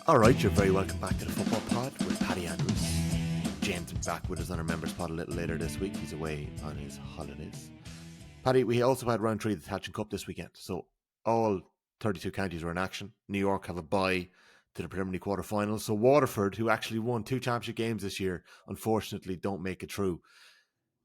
All right, you're very welcome back to the Football Pod with Paddy Andrews. James will be back with us on our members pod a little later this week. He's away on his holidays. Paddy, we also had round 3 of the Thatching Cup this weekend. So all 32 counties were in action. New York have a bye to the preliminary quarterfinals. So Waterford, who actually won 2 championship games this year, unfortunately don't make it through.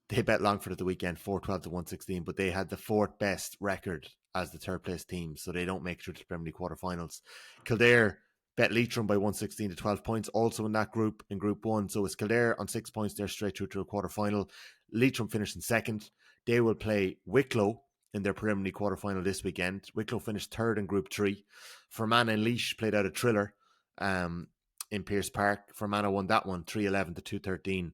They bet Longford at the weekend, 4-12 to 116, but they had the 4th best record as the 3rd place team, so they don't make it through to the preliminary quarterfinals. Kildare bet Leitrim by 116 to 12 points, also in that group, in Group 1. So it's Kildare on 6 points, they're straight through to a quarterfinal. Leitrim finished in 2nd. They will play Wicklow in their preliminary quarterfinal this weekend. Wicklow finished 3rd in Group 3. Fermanagh and Laois played out a thriller in Pearse Park. Fermanagh won that one 3-11 to 2-13.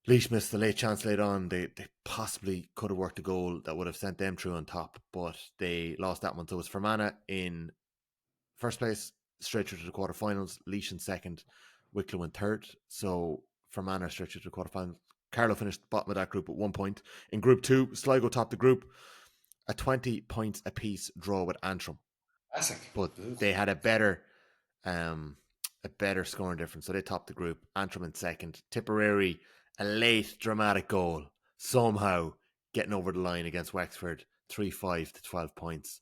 Laois missed the late chance late on. They possibly could have worked a goal that would have sent them through on top, but they lost that one. So it's Fermanagh in 1st place, straight through to the quarterfinals. Laois in 2nd, Wicklow in 3rd. So Fermanagh straight through to the quarterfinals. Carlow finished bottom of that group at 1 point. In Group 2, Sligo topped the group, a 20 points apiece draw with Antrim. Classic. But they had a better scoring difference, so they topped the group. Antrim in 2nd. Tipperary, a late dramatic goal somehow getting over the line against Wexford, 3-5 to 12 points.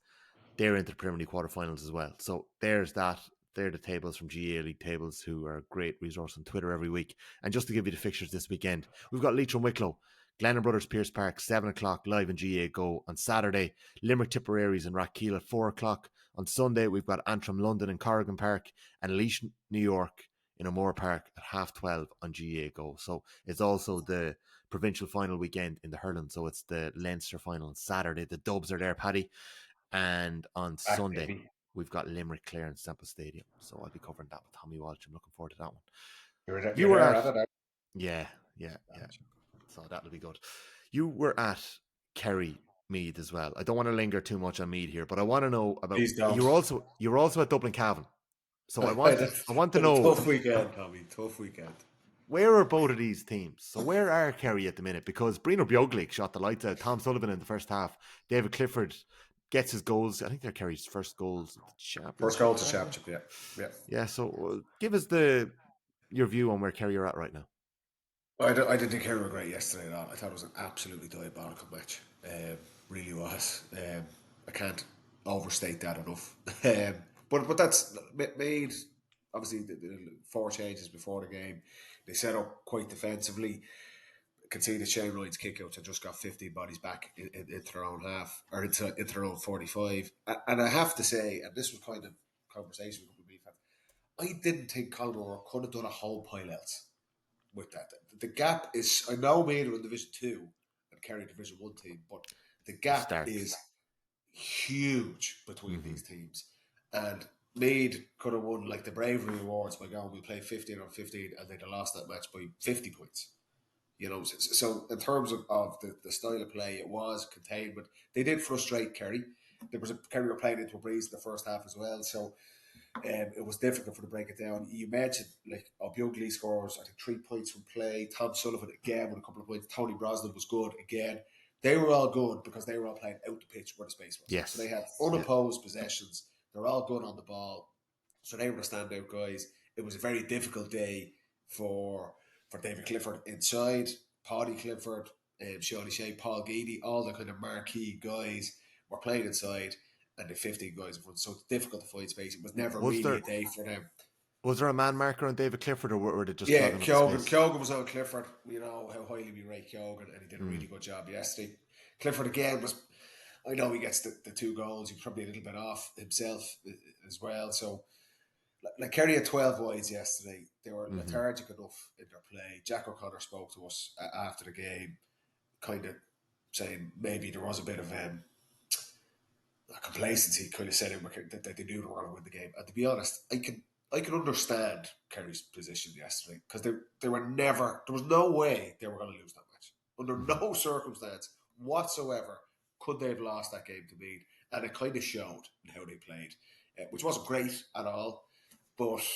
They're into the Premier League quarterfinals as well. So there's that. They're the tables from GA League Tables, who are a great resource on Twitter every week. And just to give you the fixtures this weekend, we've got Leitrim Wicklow, Glennon Brothers Pierce Park, 7 o'clock, live in GA Go on Saturday. Limerick Tipperaries and Rathkeil at 4 o'clock. On Sunday, we've got Antrim London in Corrigan Park and Laois New York in O'Moore Park at 12:30 on GA Go. So it's also the provincial final weekend in the hurling. So it's the Leinster final on Saturday. The Dubs are there, Paddy. And on Sunday, baby. we've got Limerick Clare in Semple Stadium. So I'll be covering that with Tommy Walsh. I'm looking forward to that one. You were at it. Yeah. So that'll be good. You were at Kerry Meath as well. I don't want to linger too much on Meath here, but I want to know about. You're also at Dublin-Kerry. So I want to know. Tough weekend, Tommy. Tough weekend. Where are both of these teams? So where are Kerry at the minute? Because Brino Bjoglik shot the lights out. Tom Sullivan in the first half. David Clifford gets his goals. I think they're Kerry's first goals. First goal to championship, yeah. Yeah, so give us your view on where Kerry are at right now. I didn't think Kerry were great yesterday at all. I thought it was an absolutely diabolical match. Really was. I can't overstate that enough. But that's made, obviously, the 4 changes before the game. They set up quite defensively. Conceded Shane Ryan's kickouts and just got 15 bodies back into their own half, or into their own 45. And I have to say, and this was kind of conversation with me, I didn't think Colmore could have done a whole pile else with that. The gap is, I know Mayo are in Division 2 and Kerry Division 1 team, but the gap is huge between these teams. And Meath could have won like the bravery awards by going, we play 15 on 15, and they'd have lost that match by 50 points. You know, so in terms of the style of play, it was containment. They did frustrate Kerry. Kerry were playing into a breeze in the first half as well, so it was difficult for them to break it down. You mentioned like Bugly scores, I think 3 points from play. Tom Sullivan again with a couple of points. Tony Brosnan was good again. They were all good because they were all playing out the pitch where the space was. Yes. So they had unopposed possessions. They're all good on the ball. So they were the standout guys. It was a very difficult day for David Clifford inside. Paddy Clifford, Shawnee Shea, Paul Geedy, all the kind of marquee guys were playing inside, and the 15 guys in front. So it's difficult to find space. It was never a day for them. Was there a man marker on David Clifford, or were they just Caolan was on Clifford. You know how highly we rate Caolan, and he did a really good job yesterday. Clifford again was, I know he gets the 2 goals. He's probably a little bit off himself as well. So, like Kerry had 12 wides yesterday. They were lethargic enough in their play. Jack O'Connor spoke to us after the game, kind of saying maybe there was a bit of complacency, kind of saying that they knew they were going to win the game. And to be honest, I can understand Kerry's position yesterday, because there was no way they were going to lose that match. Under no circumstance whatsoever could they have lost that game to Meath, and it kind of showed in how they played, which wasn't great at all. But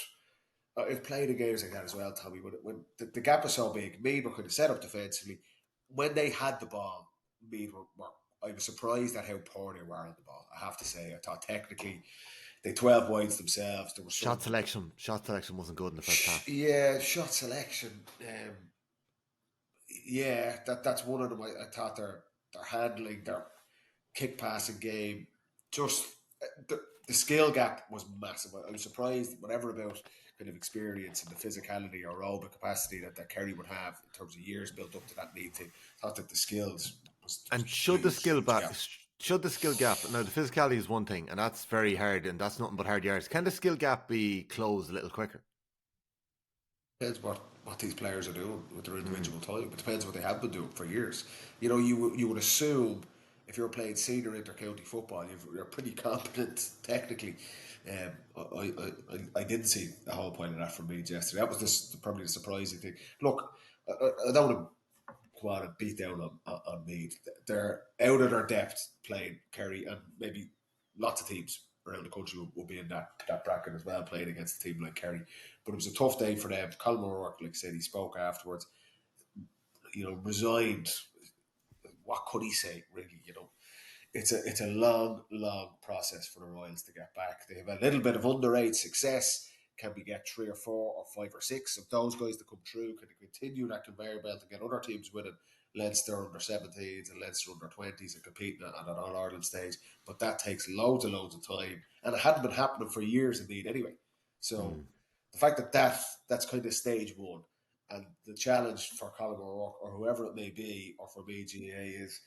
I've played in games like that as well, Tommy. When the gap is so big, Meath were kind of set up defensively. When they had the ball, Meath were I was surprised at how poor they were on the ball. I have to say, I thought technically they 12 wides themselves. There was shot selection wasn't good in the first half. Yeah, shot selection. That's one of them. I thought their handling, their kick passing game, just the skill gap was massive. I was surprised, whatever about kind of experience and the physicality or aerobic capacity that Kerry would have in terms of years built up to that Meath team. I thought that the skills should the skill gap, now the physicality is one thing, and that's very hard, and that's nothing but hard yards. Can the skill gap be closed a little quicker? Depends what these players are doing with their individual time. It depends what they have been doing for years. You know, you would assume if you're playing senior inter-county football, you're pretty competent technically. I didn't see the whole point of that from Meath yesterday. That was probably the surprising thing. Look, I don't want to go on and beat down on Meath. They're out of their depth playing Kerry, and maybe lots of teams around the country will be in that bracket as well, playing against a team like Kerry. But it was a tough day for them. Colin O'Rourke, like I said, he spoke afterwards, resigned. What could he say, really? It's a long process for the Royals to get back. They have a little bit of under-8 success Can we get 3 or 4 or 5 or 6 of those guys to come through? Can they continue that conveyor belt and get other teams winning? Leinster under 17s and Leinster under 20s and competing at an All Ireland stage. But that takes loads and loads of time. And it hadn't been happening for years indeed anyway. So the fact that's kind of stage one. And the challenge for Colin O'Rourke or whoever it may be, or for me, GAA, is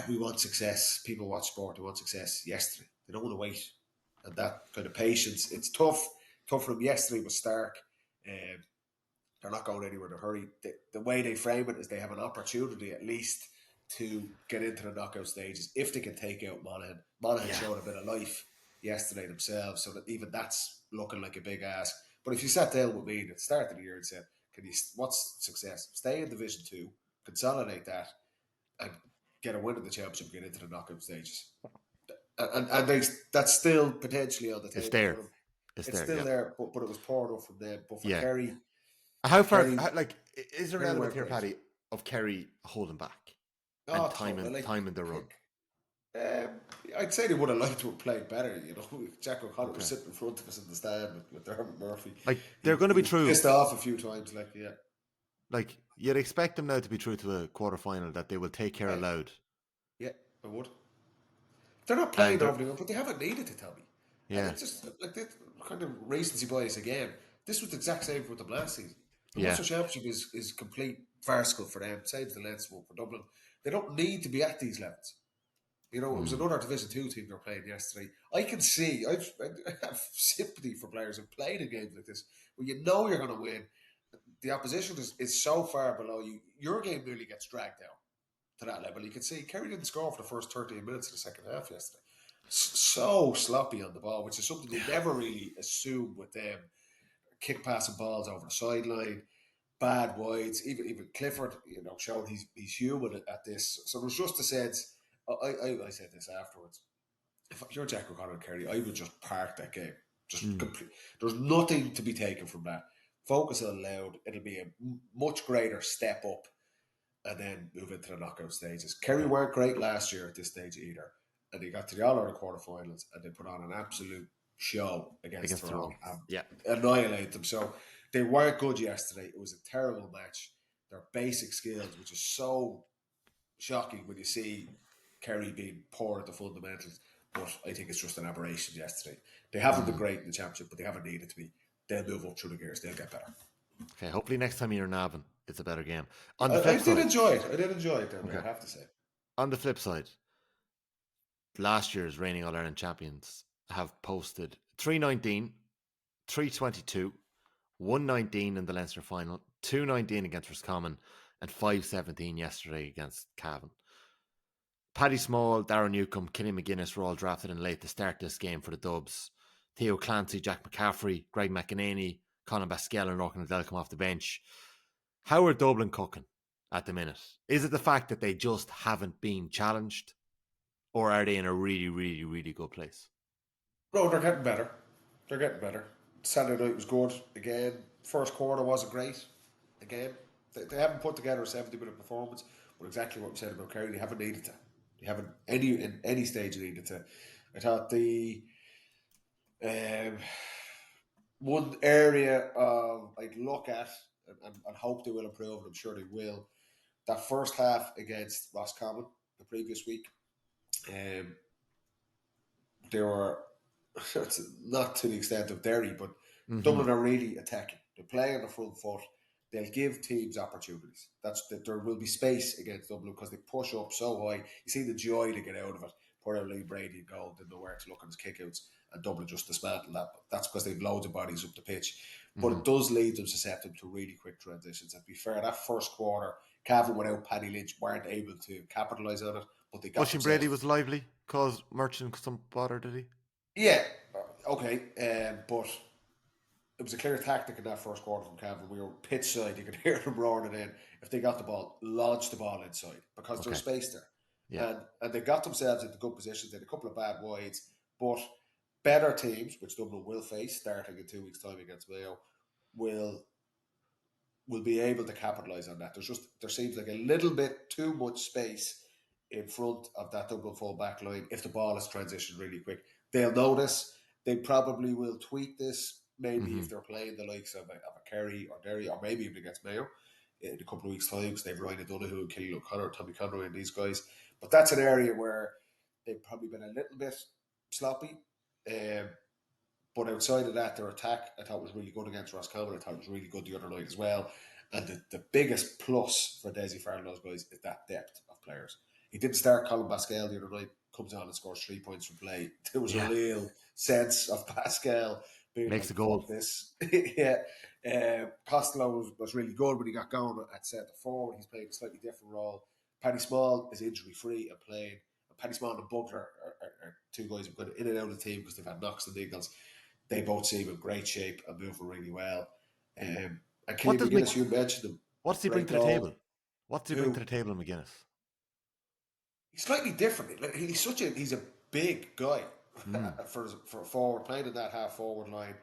we want success. People watch sport, they want success yesterday. They don't want to wait. And that kind of patience, it's tough. Tough for them. Yesterday was stark. They're not going anywhere in a hurry. The way they frame it is they have an opportunity at least to get into the knockout stages if they can take out Monaghan. Monaghan showed a bit of life yesterday themselves, so that even that's looking like a big ask. But if you sat down with me at the start of the year and said, what's success? Stay in Division 2, consolidate that, and get a win in the championship, get into the knockout stages. And that's still potentially on the table. It's there. For them. It's still there, but it was poor enough from them. But for Kerry... How far, is there an element here, great. Paddy, of Kerry holding back and time in the run? I'd say they would have liked to have played better. Jack O'Connor was sitting in front of us in the stand with Dermot Murphy. They're going to be true. Pissed off a few times, you'd expect them now to be true to a quarter final, that they will take care of Louth. Yeah, I would. They're not playing over the but they haven't needed to, Tommy. Yeah, it's just like kind of recency bias again. This was the exact same with them last season. The Ulster Championship is complete farcical for them. Same as the Leinster one for Dublin. They don't need to be at these levels. It was another Division 2 team they were playing yesterday. I can see, I have sympathy for players who've played in games like this where you know you're going to win. The opposition is so far below you. Your game nearly gets dragged down to that level. You can see Kerry didn't score for the first 13 minutes of the second half yesterday. So sloppy on the ball, which is something you never really assume with them. Kick passing balls over the sideline, bad wides. Even Clifford, showed he's human at this. So there's just a sense. I said this afterwards. If you're Jack O'Connor and Kerry, I would just park that game. Just complete. There's nothing to be taken from that. Focus on Louth. It'll be a much greater step up, and then move into the knockout stages. Kerry weren't great last year at this stage either, and they got to the All-Ireland quarterfinals and they put on an absolute show against Tyrone and annihilate them. So they weren't good yesterday. It was a terrible match. Their basic skills, which is so shocking when you see Kerry being poor at the fundamentals, but I think it's just an aberration yesterday. They haven't been great in the championship, but they haven't needed to be. They'll move up through the gears. They'll get better. Okay, hopefully next time you're in Navan, it's a better game. I did enjoy it then, I have to say. On the flip side, last year's reigning All-Ireland champions have posted 319, 322, 119 in the Leinster final, 219 against Roscommon, and 517 yesterday against Cavan. Paddy Small, Darren Newcombe, Killian McGinnis were all drafted in late to start this game for the Dubs. Theo Clancy, Jack McCaffrey, Greg McEnany, Colin Baskell and Rourke Nadell come off the bench. How are Dublin cooking at the minute? Is it the fact that they just haven't been challenged? Or are they in a really, really, really good place? No, they're getting better. Saturday night was good. Again, first quarter wasn't great. Again, they haven't put together a 70-minute performance. But exactly what we said about Kerry, they haven't needed to. They haven't in any stage needed to. I thought the one area I'd look at and hope they will improve, and I'm sure they will, that first half against Roscommon the previous week, they were not to the extent of Derry, but Dublin are really attacking. They play on the front foot. They'll give teams opportunities. There will be space against Dublin because they push up so high. You see the joy they get out of it. Poor Lee Brady and goal didn't know where to look on his kickouts, and Dublin just dismantled that. That's because they've loads of bodies up the pitch. But it does leave them susceptible to really quick transitions. And to be fair, that first quarter, Cavan without Paddy Lynch weren't able to capitalise on it, but they got. Washington Brady was lively, caused Merchant some bother, did he? Yeah, okay, but it was a clear tactic in that first quarter from Cavan. We were pitch side, you could hear them roaring it in. If they got the ball, launch the ball inside because there's space there. Yeah. And they got themselves into good positions. They had a couple of bad wides, but better teams, which Dublin will face starting in 2 weeks' time against Mayo, will be able to capitalise on that. There seems like a little bit too much space in front of that Dublin full back line if the ball is transitioned really quick. They'll notice, They probably will tweak this, maybe if they're playing the likes of a Kerry or Derry, or maybe even against Mayo in a couple of weeks' time, because they've Ryan O'Donoghue and Killian O'Connor, Tommy Conroy, and these guys. But that's an area where they've probably been a little bit sloppy. But outside of that, their attack, I thought, was really good against Roscommon. I thought it was really good the other night as well. And the biggest plus for Dessie Farrell, those guys, is that depth of players. He didn't start Colin Pascal the other night, comes on and scores 3 points from play. There was a real sense of Pascal being makes like, the goal. This. Costello was really good when he got going at centre forward. He's playing a slightly different role. Paddy Small is injury free and playing. Paddy Small and Bugler are two guys who've gone in and out of the team because they've had knocks and niggles. They both seem in great shape and moving really well. And Killian McGinnis, you mentioned him. What's he bring to the table? What's he bring to the table, McGinnis? He's slightly different. He's a big guy for a forward, playing in that half forward line,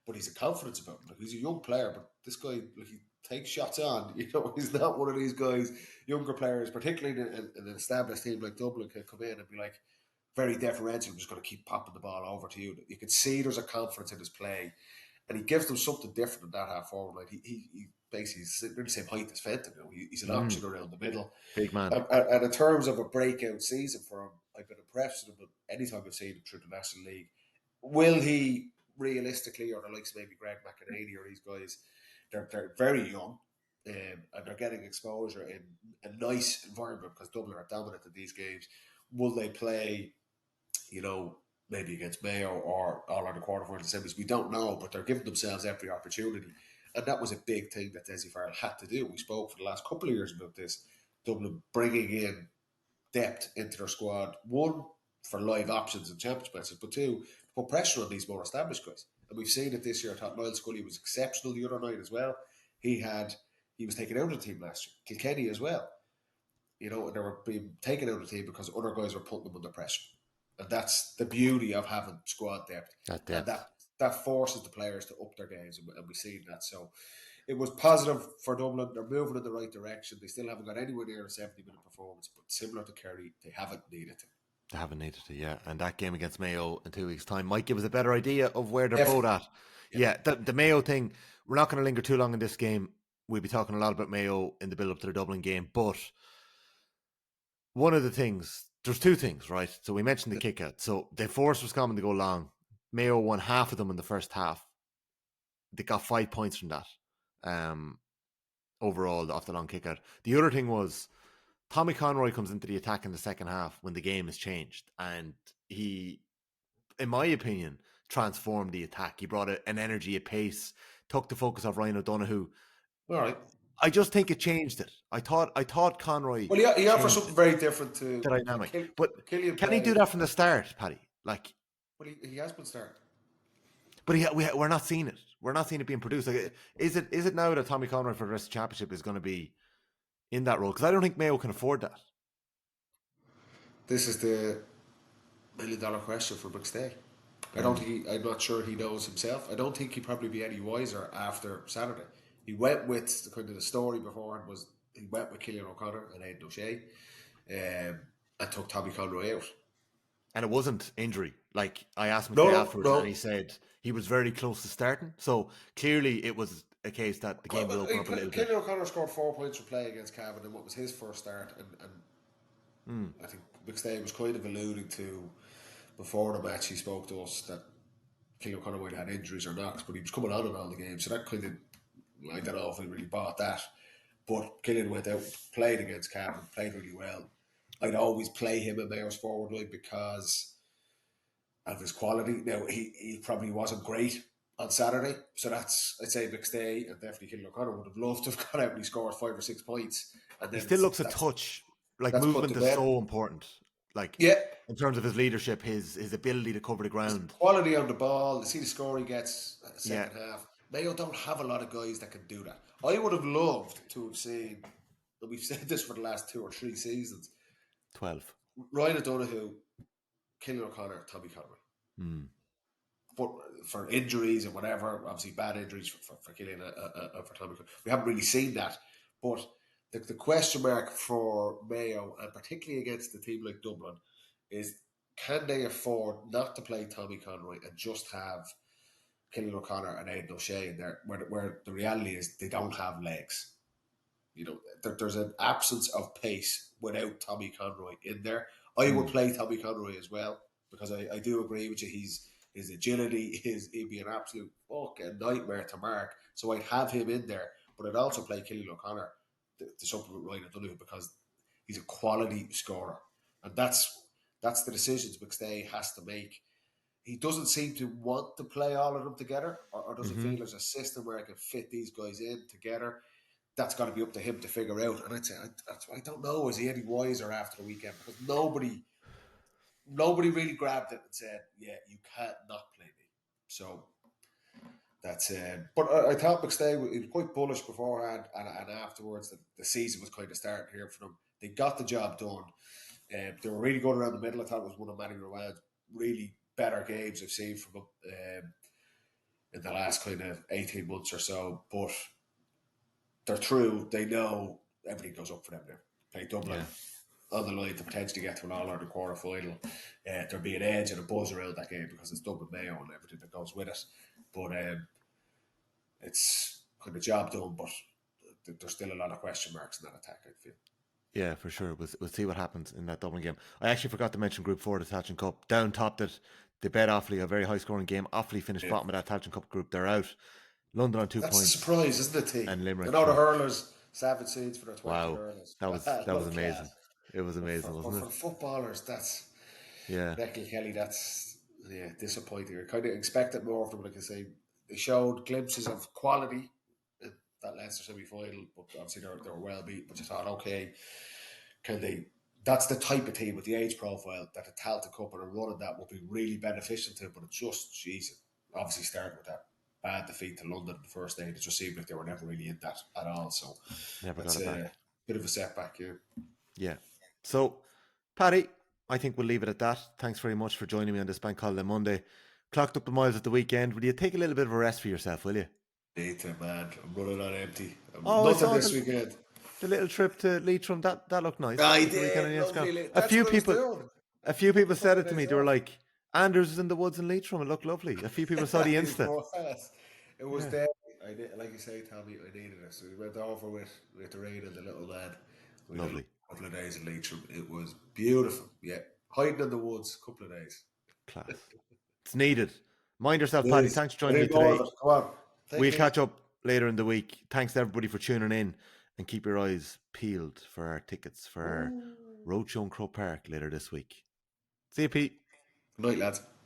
but he's a confidence about him. Like, he's a young player, but this guy, like, he takes shots on. He's not one of these guys, younger players, particularly in an established team like Dublin, can come in and be like, very deferential. I'm just going to keep popping the ball over to you. You can see there's a confidence in his play, and he gives them something different in that half forward line. He basically is the same height as Fenton. He's an option around the middle. Big man. And in terms of a breakout season for him, I've been impressed with him anytime I've seen him through the National League. Will he realistically, or the likes of maybe Greg McEnany or these guys, they're very young. And they're getting exposure in a nice environment because Dublin are dominant in these games. Will they play, maybe against Mayo or all on the quarterfinal semis? We don't know, but they're giving themselves every opportunity. And that was a big thing that Dessie Farrell had to do. We spoke for the last couple of years about this. Dublin bringing in depth into their squad. One, for live options and championship matches, but two, to put pressure on these more established guys. And we've seen it this year. I thought Niall Scully was exceptional the other night as well. He was taken out of the team last year. Kilkenny as well. And they were being taken out of the team because other guys were putting them under pressure. And that's the beauty of having squad depth. And that forces the players to up their games, and we've seen that. So it was positive for Dublin. They're moving in the right direction. They still haven't got anywhere near a 70-minute performance, but similar to Kerry, they haven't needed to. They haven't needed to, yeah. And that game against Mayo in 2 weeks' time might give us a better idea of where they're both at. Yeah, the Mayo thing, we're not going to linger too long in this game. We'll be talking a lot about Mayo in the build-up to the Dublin game, but one of the things, there's two things, right? So we mentioned the kick out. So they forced Roscommon to go long. Mayo won half of them in the first half. They got 5 points from that overall off the long kick out. The other thing was Tommy Conroy comes into the attack in the second half when the game has changed. And he, in my opinion, transformed the attack. He brought an energy, a pace, took the focus off Ryan O'Donoghue. All right. I just think it changed it. I thought Conroy. Well, he offers something very different to the dynamic. But Killian can he do that from the start, Paddy? Like, well, he has been started. But we're not seeing it. We're not seeing it being produced. Like, is it now that Tommy Conroy for the rest of the championship is going to be in that role? Because I don't think Mayo can afford that. This is the $1 million question for McStay. I'm not sure he knows himself. I don't think he'd probably be any wiser after Saturday. He went with the story beforehand was he went with Killian O'Connor and Aidan O'Shea and took Tommy Conroy out. And it wasn't injury. Like, I asked McStay afterwards and he said he was very close to starting. So clearly it was a case that the game will open up a little bit. Killian O'Connor scored 4 points for play against Cavan in what was his first start. And I think McStay was kind of alluding to before the match, he spoke to us that Killian O'Connor might have had injuries or knocks, but he was coming on in all the games. So that kind of, I don't know if he really bought that. But Killian went out, played against Cavan, played really well. I'd always play him in Mayo's forward line because of his quality. Now, he probably wasn't great on Saturday. So that's, I'd say McStay and definitely Killian O'Connor would have loved to have gone out and he scored 5 or 6 points. And then he still looks a touch. Like, movement is so important. Like, in terms of his leadership, his ability to cover the ground. His quality on the ball, see the score he gets in the second half. Mayo don't have a lot of guys that can do that. I would have loved to have seen, and we've said this for the last 2 or 3 seasons, 12. Ryan O'Donoghue, Killian O'Connor, Tommy Conroy. But for injuries and whatever, obviously bad injuries for Killian and for Tommy Conroy. We haven't really seen that. But the question mark for Mayo, and particularly against a team like Dublin, is can they afford not to play Tommy Conroy and just have Killian O'Connor and Aidan O'Shea in there, where the reality is they don't have legs. There's an absence of pace without Tommy Conroy in there. I would play Tommy Conroy as well because I do agree with you. His agility he'd be an absolute fucking nightmare to mark. So I'd have him in there, but I'd also play Killian O'Connor to supplement Ryan O'Donoghue because he's a quality scorer, and that's the decisions McStay has to make. He doesn't seem to want to play all of them together, or doesn't feel there's a system where I can fit these guys in together. That's got to be up to him to figure out. And I'd say, I don't know, is he any wiser after the weekend? Because nobody really grabbed it and said, yeah, you can't not play me. So that's it. But I thought McStay was quite bullish beforehand and afterwards. The season was kind of starting here for them. They got the job done. They were really good around the middle. I thought it was one of Manny Rowan's really better games I've seen from him in the last kind of 18 months or so. But they're through. They know everything goes up for them now. Play Dublin on the line to potentially get to an All-Ireland quarter final. There'll be an edge and a buzz around that game because it's Dublin Mayo and everything that goes with it. But it's kind of job done, but there's still a lot of question marks in that attack, I feel. Yeah, for sure. We'll see what happens in that Dublin game. I actually forgot to mention Group 4 of the Tailteann Cup. Down topped it. They bet Offaly, a very high-scoring game. Offaly finished bottom of that Tailteann Cup group. They're out. London on 2 points. That's a surprise, isn't it, T? And Limerick. I know the hurlers, savage scenes for their 20 hurlers. That was amazing. It was amazing, wasn't it? For footballers, that's... Yeah. Becky Kelly, that's disappointing. I kind of expected more of them. Like I say, they showed glimpses of quality in that Leinster semi-final, but obviously they were well beat. But you thought, okay, can they... That's the type of team with the age profile that the Tailteann Cup and a run of that would be really beneficial to. But it's just, Jesus, obviously starting with that bad defeat to London the first day, it just seemed like they were never really in that at all. So that's a bit of a setback, Yeah. So, Paddy, I think we'll leave it at that. Thanks very much for joining me on this Bank Holiday Monday. Clocked up the miles at the weekend. Will you take a little bit of a rest for yourself, will you? Need to, man. I'm running on empty. Nothing this weekend. The little trip to Leitrim, that looked nice. I did. A few people said it to me. They were like, Andrews is in the woods in Leitrim. It looked lovely. A few people saw the Insta. It was there. I did, like you say, Tommy, I needed it. So we went over with the rain and the little lad. Lovely. A couple of days in Leitrim. It was beautiful. Yeah. Hiding in the woods, a couple of days. Class. It's needed. Mind yourself, Paddy. Thanks for joining me today. Come on. We'll catch up later in the week. Thanks to everybody for tuning in, and keep your eyes peeled for our tickets for our roadshow in Croke Park later this week. See you, Pete. Good night, lads.